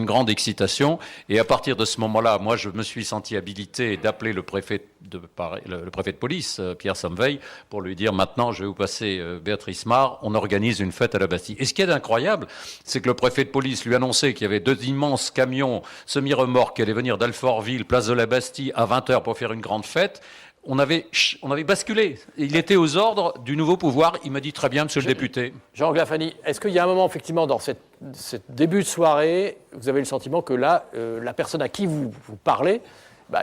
grande excitation. Et à partir de ce moment-là, moi, je me suis senti habilité d'appeler le préfet de police, Pierre Sommeil, pour lui dire maintenant, je vais vous passer Béatrice Marr, on organise une fête à la Bastille. Et ce qui est incroyable, c'est que le préfet de police lui annonçait qu'il y avait 2 immenses camions semi-remorques qui allaient venir d'Alfortville, place de la Bastille, à 20h pour faire une grande fête. On avait basculé. Il était aux ordres du nouveau pouvoir. Il m'a dit très bien, monsieur le député. Jean Glafani, est-ce qu'il y a un moment, effectivement, dans ce début de soirée, vous avez le sentiment que là, la personne à qui vous parlez,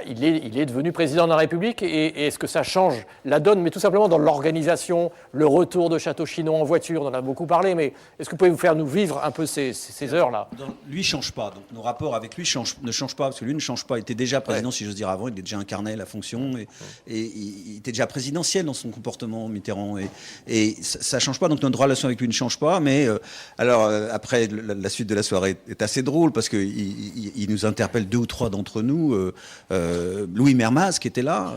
il est devenu président de la République et est-ce que ça change la donne, mais tout simplement dans l'organisation, le retour de Château-Chinon en voiture, on en a beaucoup parlé, mais est-ce que vous pouvez nous faire vivre un peu ces heures-là? Lui ne change pas, donc nos rapports avec lui ne changent pas, parce que lui ne change pas. Il était déjà président, si j'ose dire, avant, il était déjà incarné la fonction, et il était déjà présidentiel dans son comportement, Mitterrand, et ça ne change pas, donc notre relation avec lui ne change pas, mais après, la suite de la soirée est assez drôle, parce qu'il nous interpelle 2 ou 3 d'entre nous, Louis Mermaz qui était là,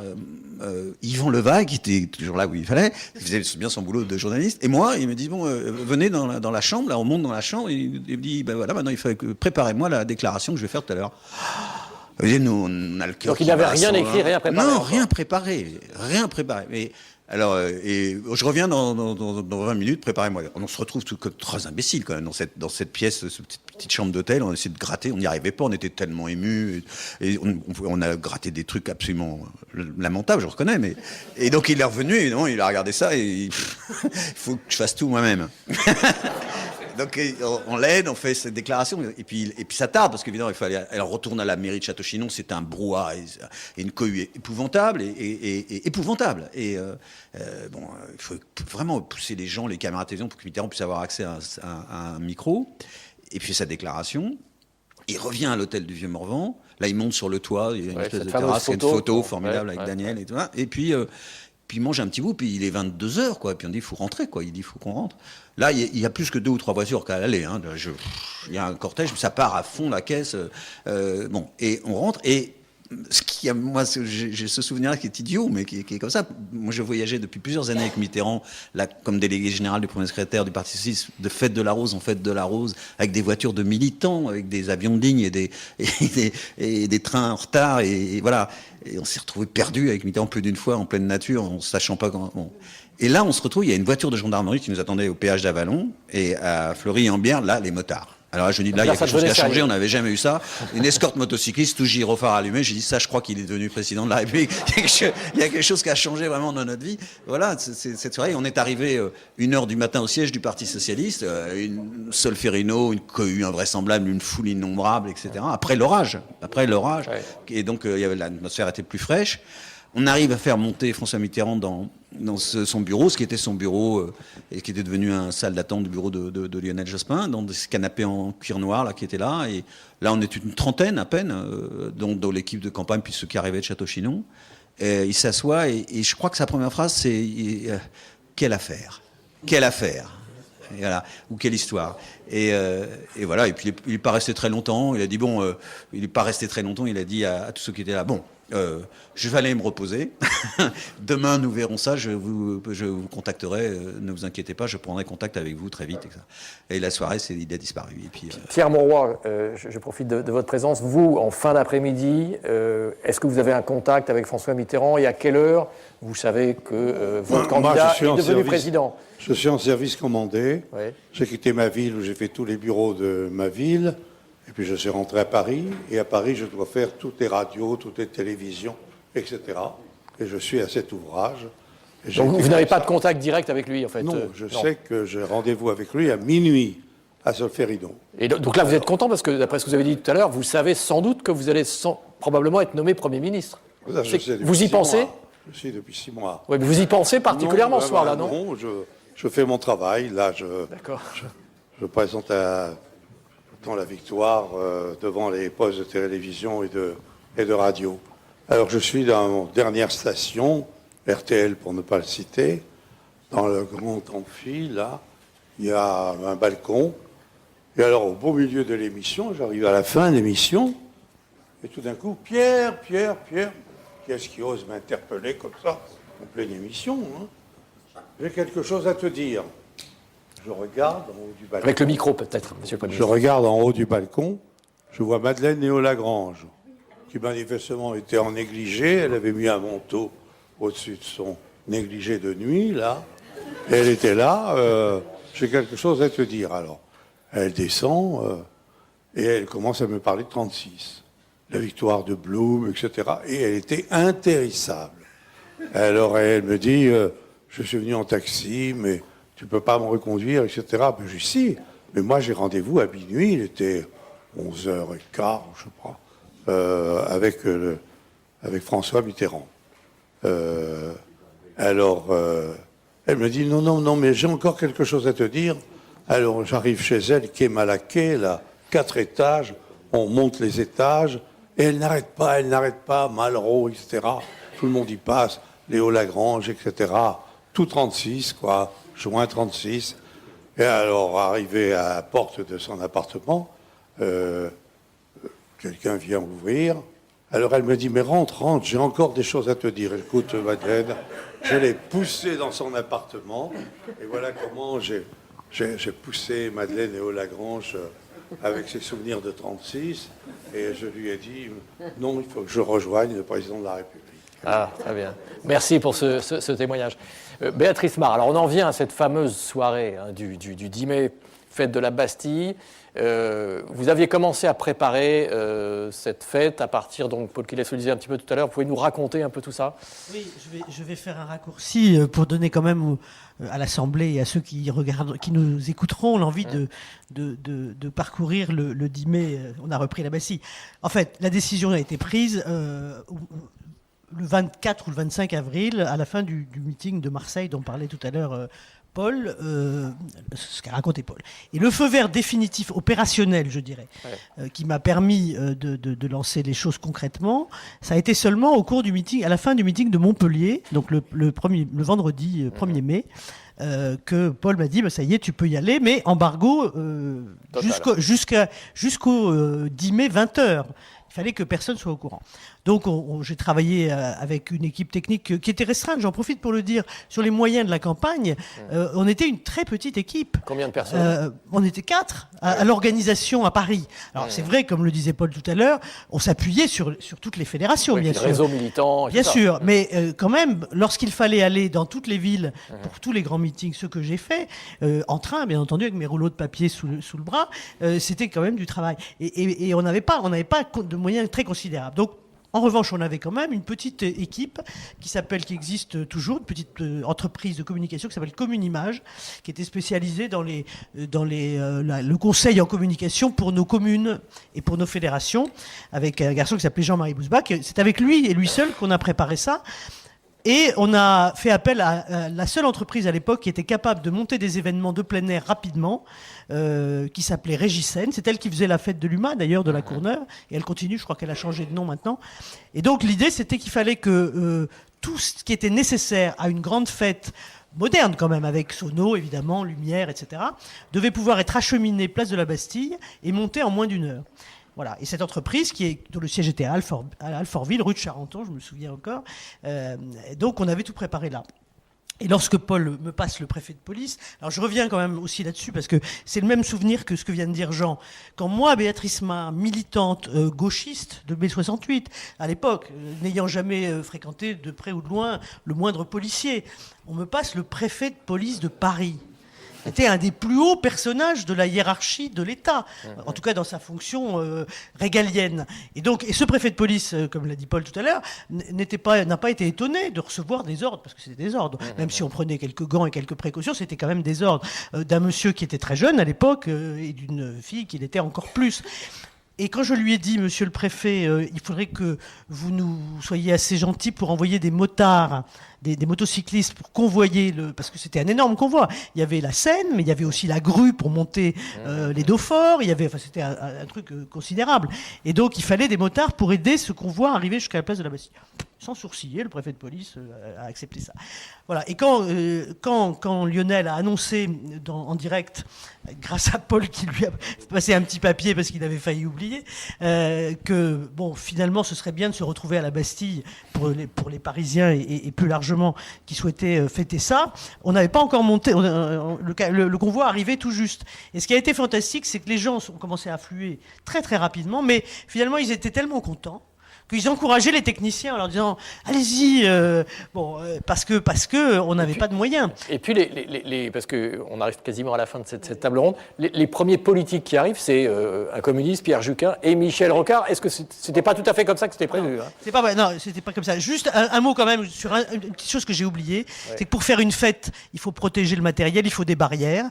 Yvan Levaille qui était toujours là où il fallait, qui faisait bien son boulot de journaliste, et moi il me dit bon venez dans la chambre, là on monte dans la chambre, et il me dit ben voilà, maintenant il faut que préparez-moi la déclaration que je vais faire tout à l'heure. Nous, on a le cœur. Donc il n'avait rien écrit, rien préparé. Non, rien préparé. Mais alors, et je reviens dans 20 minutes, préparez-moi. On se retrouve tout comme 3 imbéciles quand même dans cette pièce, cette petite chambre d'hôtel. On essaie de gratter, on n'y arrivait pas, on était tellement émus. Et on a gratté des trucs absolument lamentables, je reconnais. Et donc il est revenu, évidemment, il a regardé ça et il faut que je fasse tout moi-même. Donc on l'aide, on fait cette déclaration, et puis ça tarde, parce qu'évidemment, elle retourne à la mairie de Château-Chinon, c'est un brouhaha et une cohue épouvantable, et épouvantable. Et il faut vraiment pousser les gens, les caméras de télévision, pour que Mitterrand puisse avoir accès à un micro, et puis sa déclaration. Il revient à l'hôtel du Vieux-Morvan, là il monte sur le toit, il y a une espèce de terrasse, il y a une photo formidable avec Daniel, et tout ça, et puis il mange un petit bout, puis il est 22h, quoi. Puis on dit, il faut rentrer, quoi. Il dit, il faut qu'on rentre. Là, il y a plus que 2 ou 3 voitures qu'à l'aller. Hein. Il y a un cortège, ça part à fond la caisse. Et on rentre. Et ce qui a, moi, j'ai ce souvenir-là qui est idiot, mais qui est comme ça. Moi, je voyageais depuis plusieurs années avec Mitterrand, là, comme délégué général du premier secrétaire du Parti socialiste, de fête de la Rose en fête de la Rose, avec des voitures de militants, avec des avions de ligne et des trains en retard, et voilà. Et on s'est retrouvés perdus avec Mitterrand plus d'une fois en pleine nature, en ne sachant pas comment. Bon. Et là, on se retrouve, il y a une voiture de gendarmerie qui nous attendait au péage d'Avallon, et à Fleury-en-Bière, là, les motards. Alors là, je dis, là, il y a quelque chose qui a changé, on n'avait jamais eu ça. Une escorte motocycliste, tout gyrophare allumé. J'ai dit, ça, je crois qu'il est devenu président de la République. Il y a quelque chose qui a changé vraiment dans notre vie. Voilà, cette soirée, on est arrivé 1h du matin au siège du Parti Socialiste, une Solferino, une cohue invraisemblable, une foule innombrable, etc. Après l'orage. Ouais. Et donc, l'atmosphère était plus fraîche. On arrive à faire monter François Mitterrand dans son bureau, ce qui était son bureau et qui était devenu un salle d'attente du bureau de Lionel Jospin, dans des canapés en cuir noir là, qui étaient là. Et là, on est une trentaine à peine, dont l'équipe de campagne, puis ceux qui arrivaient de Château-Chinon. Il s'assoit et je crois que sa première phrase, c'est quelle affaire. Et voilà, ou quelle histoire. Et voilà, et puis il n'est pas resté très longtemps. Il a dit, il n'est pas resté très longtemps, il a dit à tous ceux qui étaient là, je vais aller me reposer. Demain, nous verrons ça. Je vous contacterai. Ne vous inquiétez pas, je prendrai contact avec vous très vite. Et la soirée, il a disparu. Et puis, Pierre Mauroy, je profite de votre présence. Vous, en fin d'après-midi, est-ce que vous avez un contact avec François Mitterrand et à quelle heure vous savez que votre candidat est devenu président? Je suis en service commandé. Oui. J'ai quitté ma ville où j'ai fait tous les bureaux de ma ville. Et puis je suis rentré à Paris, et à Paris, je dois faire toutes les radios, toutes les télévisions, etc. Et je suis à cet ouvrage. Donc vous n'avez pas de contact direct avec lui, en fait? Non, je sais que j'ai rendez-vous avec lui à minuit, à Solferino. Et donc là, vous êtes content, parce que d'après ce que vous avez dit tout à l'heure, vous savez sans doute que vous allez probablement être nommé Premier ministre. Vous y pensez? Je suis depuis 6 mois. Oui, mais vous y pensez particulièrement ce soir-là, non? Non, je fais mon travail. Là, je présente dans la victoire devant les postes de télévision et de radio. Alors je suis dans la dernière station, RTL pour ne pas le citer, dans le grand amphi, là, il y a un balcon. Et alors au beau milieu de l'émission, j'arrive à la fin de l'émission, et tout d'un coup, Pierre, qui est-ce qui ose m'interpeller comme ça, en pleine émission, hein? J'ai quelque chose à te dire. Je regarde en haut du balcon. Avec le micro peut-être, monsieur le Premier Je ministre. regarde en haut du balcon, je vois Madeleine Néo-Lagrange, qui manifestement était en négligé. Elle avait mis un manteau au-dessus de son négligé de nuit, là. Et elle était là. J'ai quelque chose à te dire. Alors, elle descend et elle commence à me parler de 36. La victoire de Blum, etc. Et elle était intéressable. Alors, elle me dit, je suis venu en taxi, mais tu peux pas me reconduire, etc. Ben, je dis, si, mais moi j'ai rendez-vous à minuit, il était 11h15, je crois, avec François Mitterrand. Alors, elle me dit, non, mais j'ai encore quelque chose à te dire. Alors, j'arrive chez elle, quai Malaquais, là, 4 étages, on monte les étages, et elle n'arrête pas, Malraux, etc. Tout le monde y passe, Léo Lagrange, etc. Tout 36, quoi. Juin 36. Et alors, arrivé à la porte de son appartement, quelqu'un vient ouvrir. Alors, elle me dit, mais rentre, j'ai encore des choses à te dire. Écoute, Madeleine, je l'ai poussée dans son appartement. Et voilà comment j'ai poussé Madeleine Néo-Lagrange avec ses souvenirs de 36. Et je lui ai dit, non, il faut que je rejoigne le président de la République. Ah, très bien. Merci pour ce témoignage. Béatrice Marre, alors on en vient à cette fameuse soirée du 10 mai, fête de la Bastille. Vous aviez commencé à préparer cette fête à partir, donc Paul Quillet se le disait un petit peu tout à l'heure, vous pouvez nous raconter un peu tout ça? Oui, je vais faire un raccourci pour donner quand même à l'Assemblée et à ceux qui nous écouteront l'envie de parcourir le 10 mai. On a repris la Bastille. En fait, la décision a été prise le 24 ou le 25 avril, à la fin du meeting de Marseille dont parlait tout à l'heure Paul, ce qu'a raconté Paul. Et le feu vert définitif, opérationnel, je dirais, qui m'a permis de lancer les choses concrètement, ça a été seulement au cours du meeting, à la fin du meeting de Montpellier, donc le vendredi 1er mai, que Paul m'a dit, bah, ça y est, tu peux y aller, mais embargo jusqu'au 10 mai, 20h. Il fallait que personne soit au courant. Donc j'ai travaillé avec une équipe technique qui était restreinte, j'en profite pour le dire, sur les moyens de la campagne. On était une très petite équipe. Combien de personnes? On était 4 à l'organisation à Paris. Alors c'est vrai, comme le disait Paul tout à l'heure, on s'appuyait sur toutes les fédérations, bien sûr. Réseaux militants. Bien sûr, mais quand même, lorsqu'il fallait aller dans toutes les villes, pour tous les grands meetings, ceux que j'ai faits, en train, bien entendu, avec mes rouleaux de papier sous le bras, c'était quand même du travail. Et on n'avait pas de moyens très considérables. Donc, en revanche, on avait quand même une petite équipe qui existe toujours, une petite entreprise de communication qui s'appelle Communimage, qui était spécialisée dans le conseil en communication pour nos communes et pour nos fédérations, avec un garçon qui s'appelait Jean-Marie Bousbach. C'est avec lui et lui seul qu'on a préparé ça. Et on a fait appel à la seule entreprise à l'époque qui était capable de monter des événements de plein air rapidement, qui s'appelait Régicène. C'est elle qui faisait la fête de l'UMA, d'ailleurs, de la Courneuve. Et elle continue, je crois qu'elle a changé de nom maintenant. Et donc l'idée, c'était qu'il fallait que tout ce qui était nécessaire à une grande fête moderne quand même, avec sono, évidemment, lumière, etc., devait pouvoir être acheminé place de la Bastille et monté en moins d'1 heure. Voilà. Et cette entreprise, dont le siège était à Alfortville, rue de Charenton, je me souviens encore, donc on avait tout préparé là. Et lorsque Paul me passe le préfet de police, alors je reviens quand même aussi là-dessus, parce que c'est le même souvenir que ce que vient de dire Jean. Quand moi, Béatrice Marre, militante gauchiste de mai-68, à l'époque, n'ayant jamais fréquenté de près ou de loin le moindre policier, on me passe le préfet de police de Paris. C'était un des plus hauts personnages de la hiérarchie de l'État, en tout cas dans sa fonction régalienne. Et ce préfet de police, comme l'a dit Paul tout à l'heure, n'a pas été étonné de recevoir des ordres, parce que c'était des ordres. Même si on prenait quelques gants et quelques précautions, c'était quand même des ordres d'un monsieur qui était très jeune à l'époque et d'une fille qui l'était encore plus. Et quand je lui ai dit, monsieur le préfet, il faudrait que vous nous soyez assez gentil pour envoyer des motards, des motocyclistes pour convoyer parce que c'était un énorme convoi. Il y avait la Seine, mais il y avait aussi la grue pour monter les Dauphins. C'était un truc considérable. Et donc, il fallait des motards pour aider ce convoi à arriver jusqu'à la place de la Bastille. Sans sourciller, le préfet de police a accepté ça. Voilà. Et quand Lionel a annoncé en direct, grâce à Paul qui lui a passé un petit papier parce qu'il avait failli oublier, que finalement ce serait bien de se retrouver à la Bastille pour les Parisiens et plus largement qui souhaitaient fêter ça, on n'avait pas encore monté, le convoi arrivait tout juste. Et ce qui a été fantastique, c'est que les gens ont commencé à affluer très très rapidement, mais finalement ils étaient tellement contents qu'ils encourageaient les techniciens en leur disant allez-y, parce que on n'avait pas de moyens. Et puis parce qu'on arrive quasiment à la fin de cette table ronde, les premiers politiques qui arrivent, c'est un communiste, Pierre Juquin et Michel Rocard. Est-ce que c'était pas tout à fait comme ça que c'était prévu? Non, c'était pas comme ça. Juste un mot quand même sur une petite chose que j'ai oubliée, c'est que pour faire une fête, il faut protéger le matériel, il faut des barrières.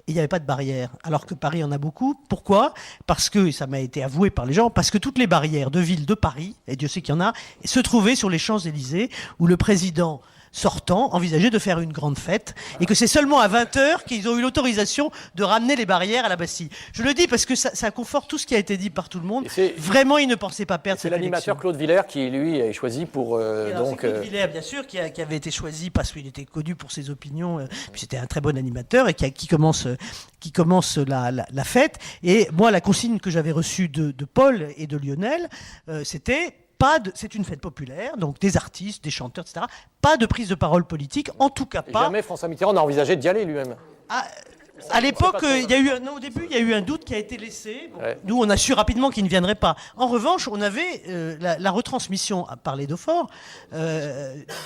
Et il n'y avait pas de barrières, alors que Paris en a beaucoup. Pourquoi? Parce que, ça m'a été avoué par les gens, parce que toutes les barrières de ville de Paris, et Dieu sait qu'il y en a, se trouvaient sur les Champs-Élysées, où le président sortant envisageait de faire une grande fête, et que c'est seulement à 20h qu'ils ont eu l'autorisation de ramener les barrières à la Bastille. Je le dis parce que ça conforte tout ce qui a été dit par tout le monde. Vraiment, ils ne pensaient pas perdre cette élection. C'est l'animateur Claude Villers qui, lui, est choisi pour... Claude Villers, bien sûr, qui avait été choisi parce qu'il était connu pour ses opinions, puis c'était un très bon animateur, et qui commence la fête. Et moi, la consigne que j'avais reçue de Paul et de Lionel, c'était... c'est une fête populaire, donc des artistes, des chanteurs, etc. Pas de prise de parole politique, en tout cas pas. Jamais François Mitterrand n'a envisagé d'y aller lui-même. À l'époque, au début, il y a eu un doute qui a été laissé. Nous, on a su rapidement qu'il ne viendrait pas. En revanche, on avait la retransmission par les Dauphins.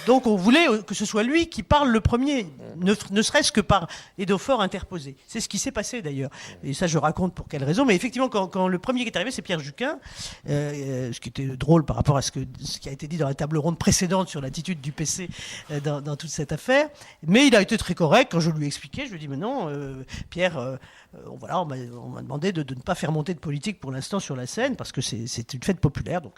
Donc, on voulait que ce soit lui qui parle le premier, ne serait-ce que par les Dauphins interposés. C'est ce qui s'est passé d'ailleurs. Et ça, je raconte pour quelle raison. Mais effectivement, quand le premier qui est arrivé, c'est Pierre Juquin, ce qui était drôle par rapport à ce qui a été dit dans la table ronde précédente sur l'attitude du PC dans toute cette affaire. Mais il a été très correct. Quand je lui ai expliqué, je lui ai dit, mais non, Pierre, on m'a demandé de ne pas faire monter de politique pour l'instant sur la scène parce que c'est une fête populaire, donc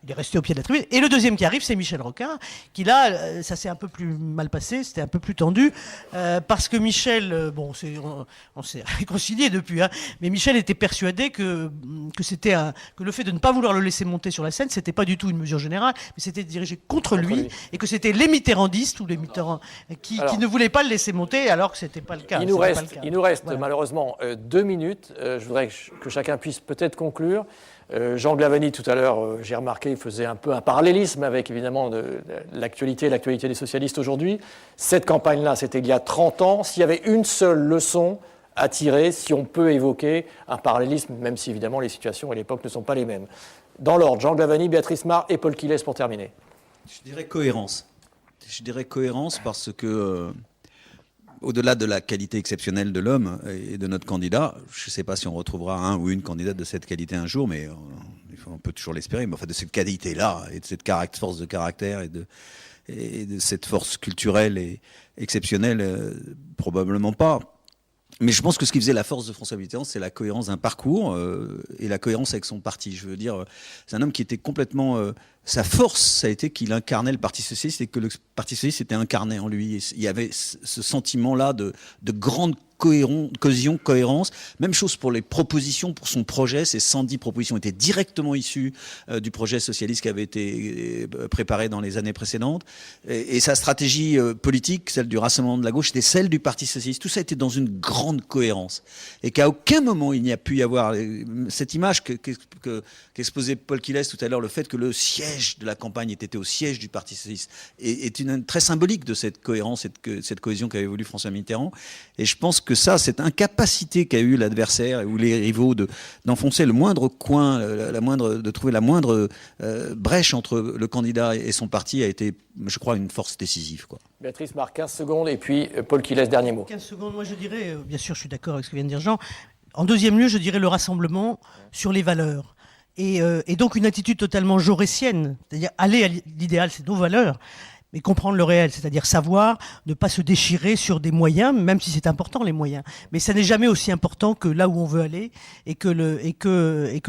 il est resté au pied de la tribune. Et le deuxième qui arrive, c'est Michel Rocard, qui là, ça s'est un peu plus mal passé, c'était un peu plus tendu, parce que Michel, on s'est réconcilié depuis, mais Michel était persuadé que le fait de ne pas vouloir le laisser monter sur la scène, c'était pas du tout une mesure générale, mais c'était dirigé contre lui, et que c'était les mitterrandistes ou les Mitterrand qui ne voulaient pas le laisser monter, alors que c'était pas le cas. Il nous reste malheureusement 2 minutes. Je voudrais que chacun puisse peut-être conclure. Jean Glavany, tout à l'heure, j'ai remarqué, il faisait un peu un parallélisme avec, évidemment, l'actualité des socialistes aujourd'hui. Cette campagne-là, c'était il y a 30 ans. S'il y avait une seule leçon à tirer, si on peut évoquer un parallélisme, même si, évidemment, les situations à l'époque ne sont pas les mêmes. Dans l'ordre, Jean Glavany, Béatrice Marr et Paul Quilès pour terminer. Je dirais cohérence. Parce que... au-delà de la qualité exceptionnelle de l'homme et de notre candidat, je ne sais pas si on retrouvera un ou une candidate de cette qualité un jour, mais on peut toujours l'espérer. Mais enfin, de cette qualité-là et de cette force de caractère et de cette force culturelle et exceptionnelle, probablement pas. Mais je pense que ce qui faisait la force de François Mitterrand, c'est la cohérence d'un parcours et la cohérence avec son parti. Je veux dire, c'est un homme qui était complètement... sa force, ça a été qu'il incarnait le Parti socialiste et que le Parti socialiste était incarné en lui. Et il y avait ce sentiment-là de grande cohésion, cohérence. Même chose pour les propositions, pour son projet. Ces 110 propositions étaient directement issues du projet socialiste qui avait été préparé dans les années précédentes. Et sa stratégie politique, celle du Rassemblement de la gauche, était celle du Parti socialiste. Tout ça était dans une grande cohérence. Et qu'à aucun moment il n'y a pu y avoir cette image qu'exposait Paul Quilès tout à l'heure, le fait que le siège de la campagne était au siège du Parti socialiste, est très symbolique de cette cohérence et de cette cohésion qu'avait voulu François Mitterrand. Et je pense que cette incapacité qu'a eu l'adversaire ou les rivaux d'enfoncer le moindre coin, de trouver la moindre brèche entre le candidat et son parti a été, je crois, une force décisive, quoi. Béatrice Marr, 15 secondes, et puis Paul Quilès, dernier mot. 15 secondes, moi je dirais, bien sûr je suis d'accord avec ce que vient de dire Jean, en deuxième lieu je dirais le rassemblement sur les valeurs. Et donc une attitude totalement jaurétienne, c'est-à-dire aller à l'idéal, c'est nos valeurs. mais comprendre le réel, c'est-à-dire savoir ne pas se déchirer sur des moyens, même si c'est important les moyens. Mais ça n'est jamais aussi important que là où on veut aller et que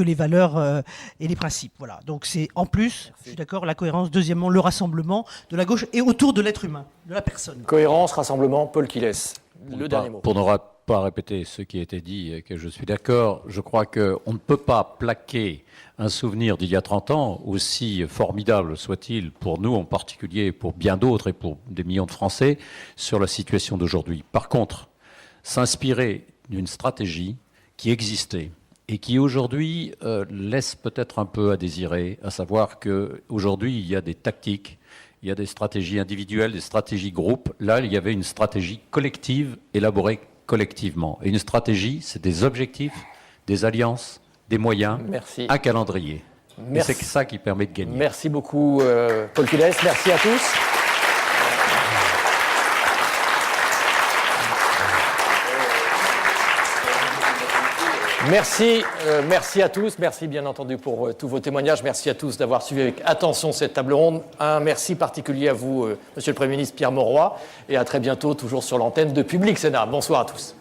les valeurs et les principes. Voilà. Donc c'est en plus, je suis d'accord, la cohérence. Deuxièmement, le rassemblement de la gauche et autour de l'être humain, de la personne. Cohérence, rassemblement, Paul Quilles. Le dernier mot. Pour ne pas répéter ce qui a été dit et que je suis d'accord, je crois qu'on ne peut pas plaquer un souvenir d'il y a 30 ans, aussi formidable soit-il pour nous en particulier, pour bien d'autres et pour des millions de Français, sur la situation d'aujourd'hui. Par contre, s'inspirer d'une stratégie qui existait et qui aujourd'hui laisse peut-être un peu à désirer, à savoir qu'aujourd'hui il y a des tactiques, il y a des stratégies individuelles, des stratégies groupes. Là, il y avait une stratégie collective élaborée collectivement. Et une stratégie, c'est des objectifs, des alliances, des moyens, un calendrier. Et c'est ça qui permet de gagner. Merci beaucoup, Paul Quilles. Merci à tous. Merci à tous. Merci bien entendu pour tous vos témoignages. Merci à tous d'avoir suivi avec attention cette table ronde. Un merci particulier à vous, Monsieur le Premier ministre Pierre Mauroy. Et à très bientôt, toujours sur l'antenne de Public Sénat. Bonsoir à tous.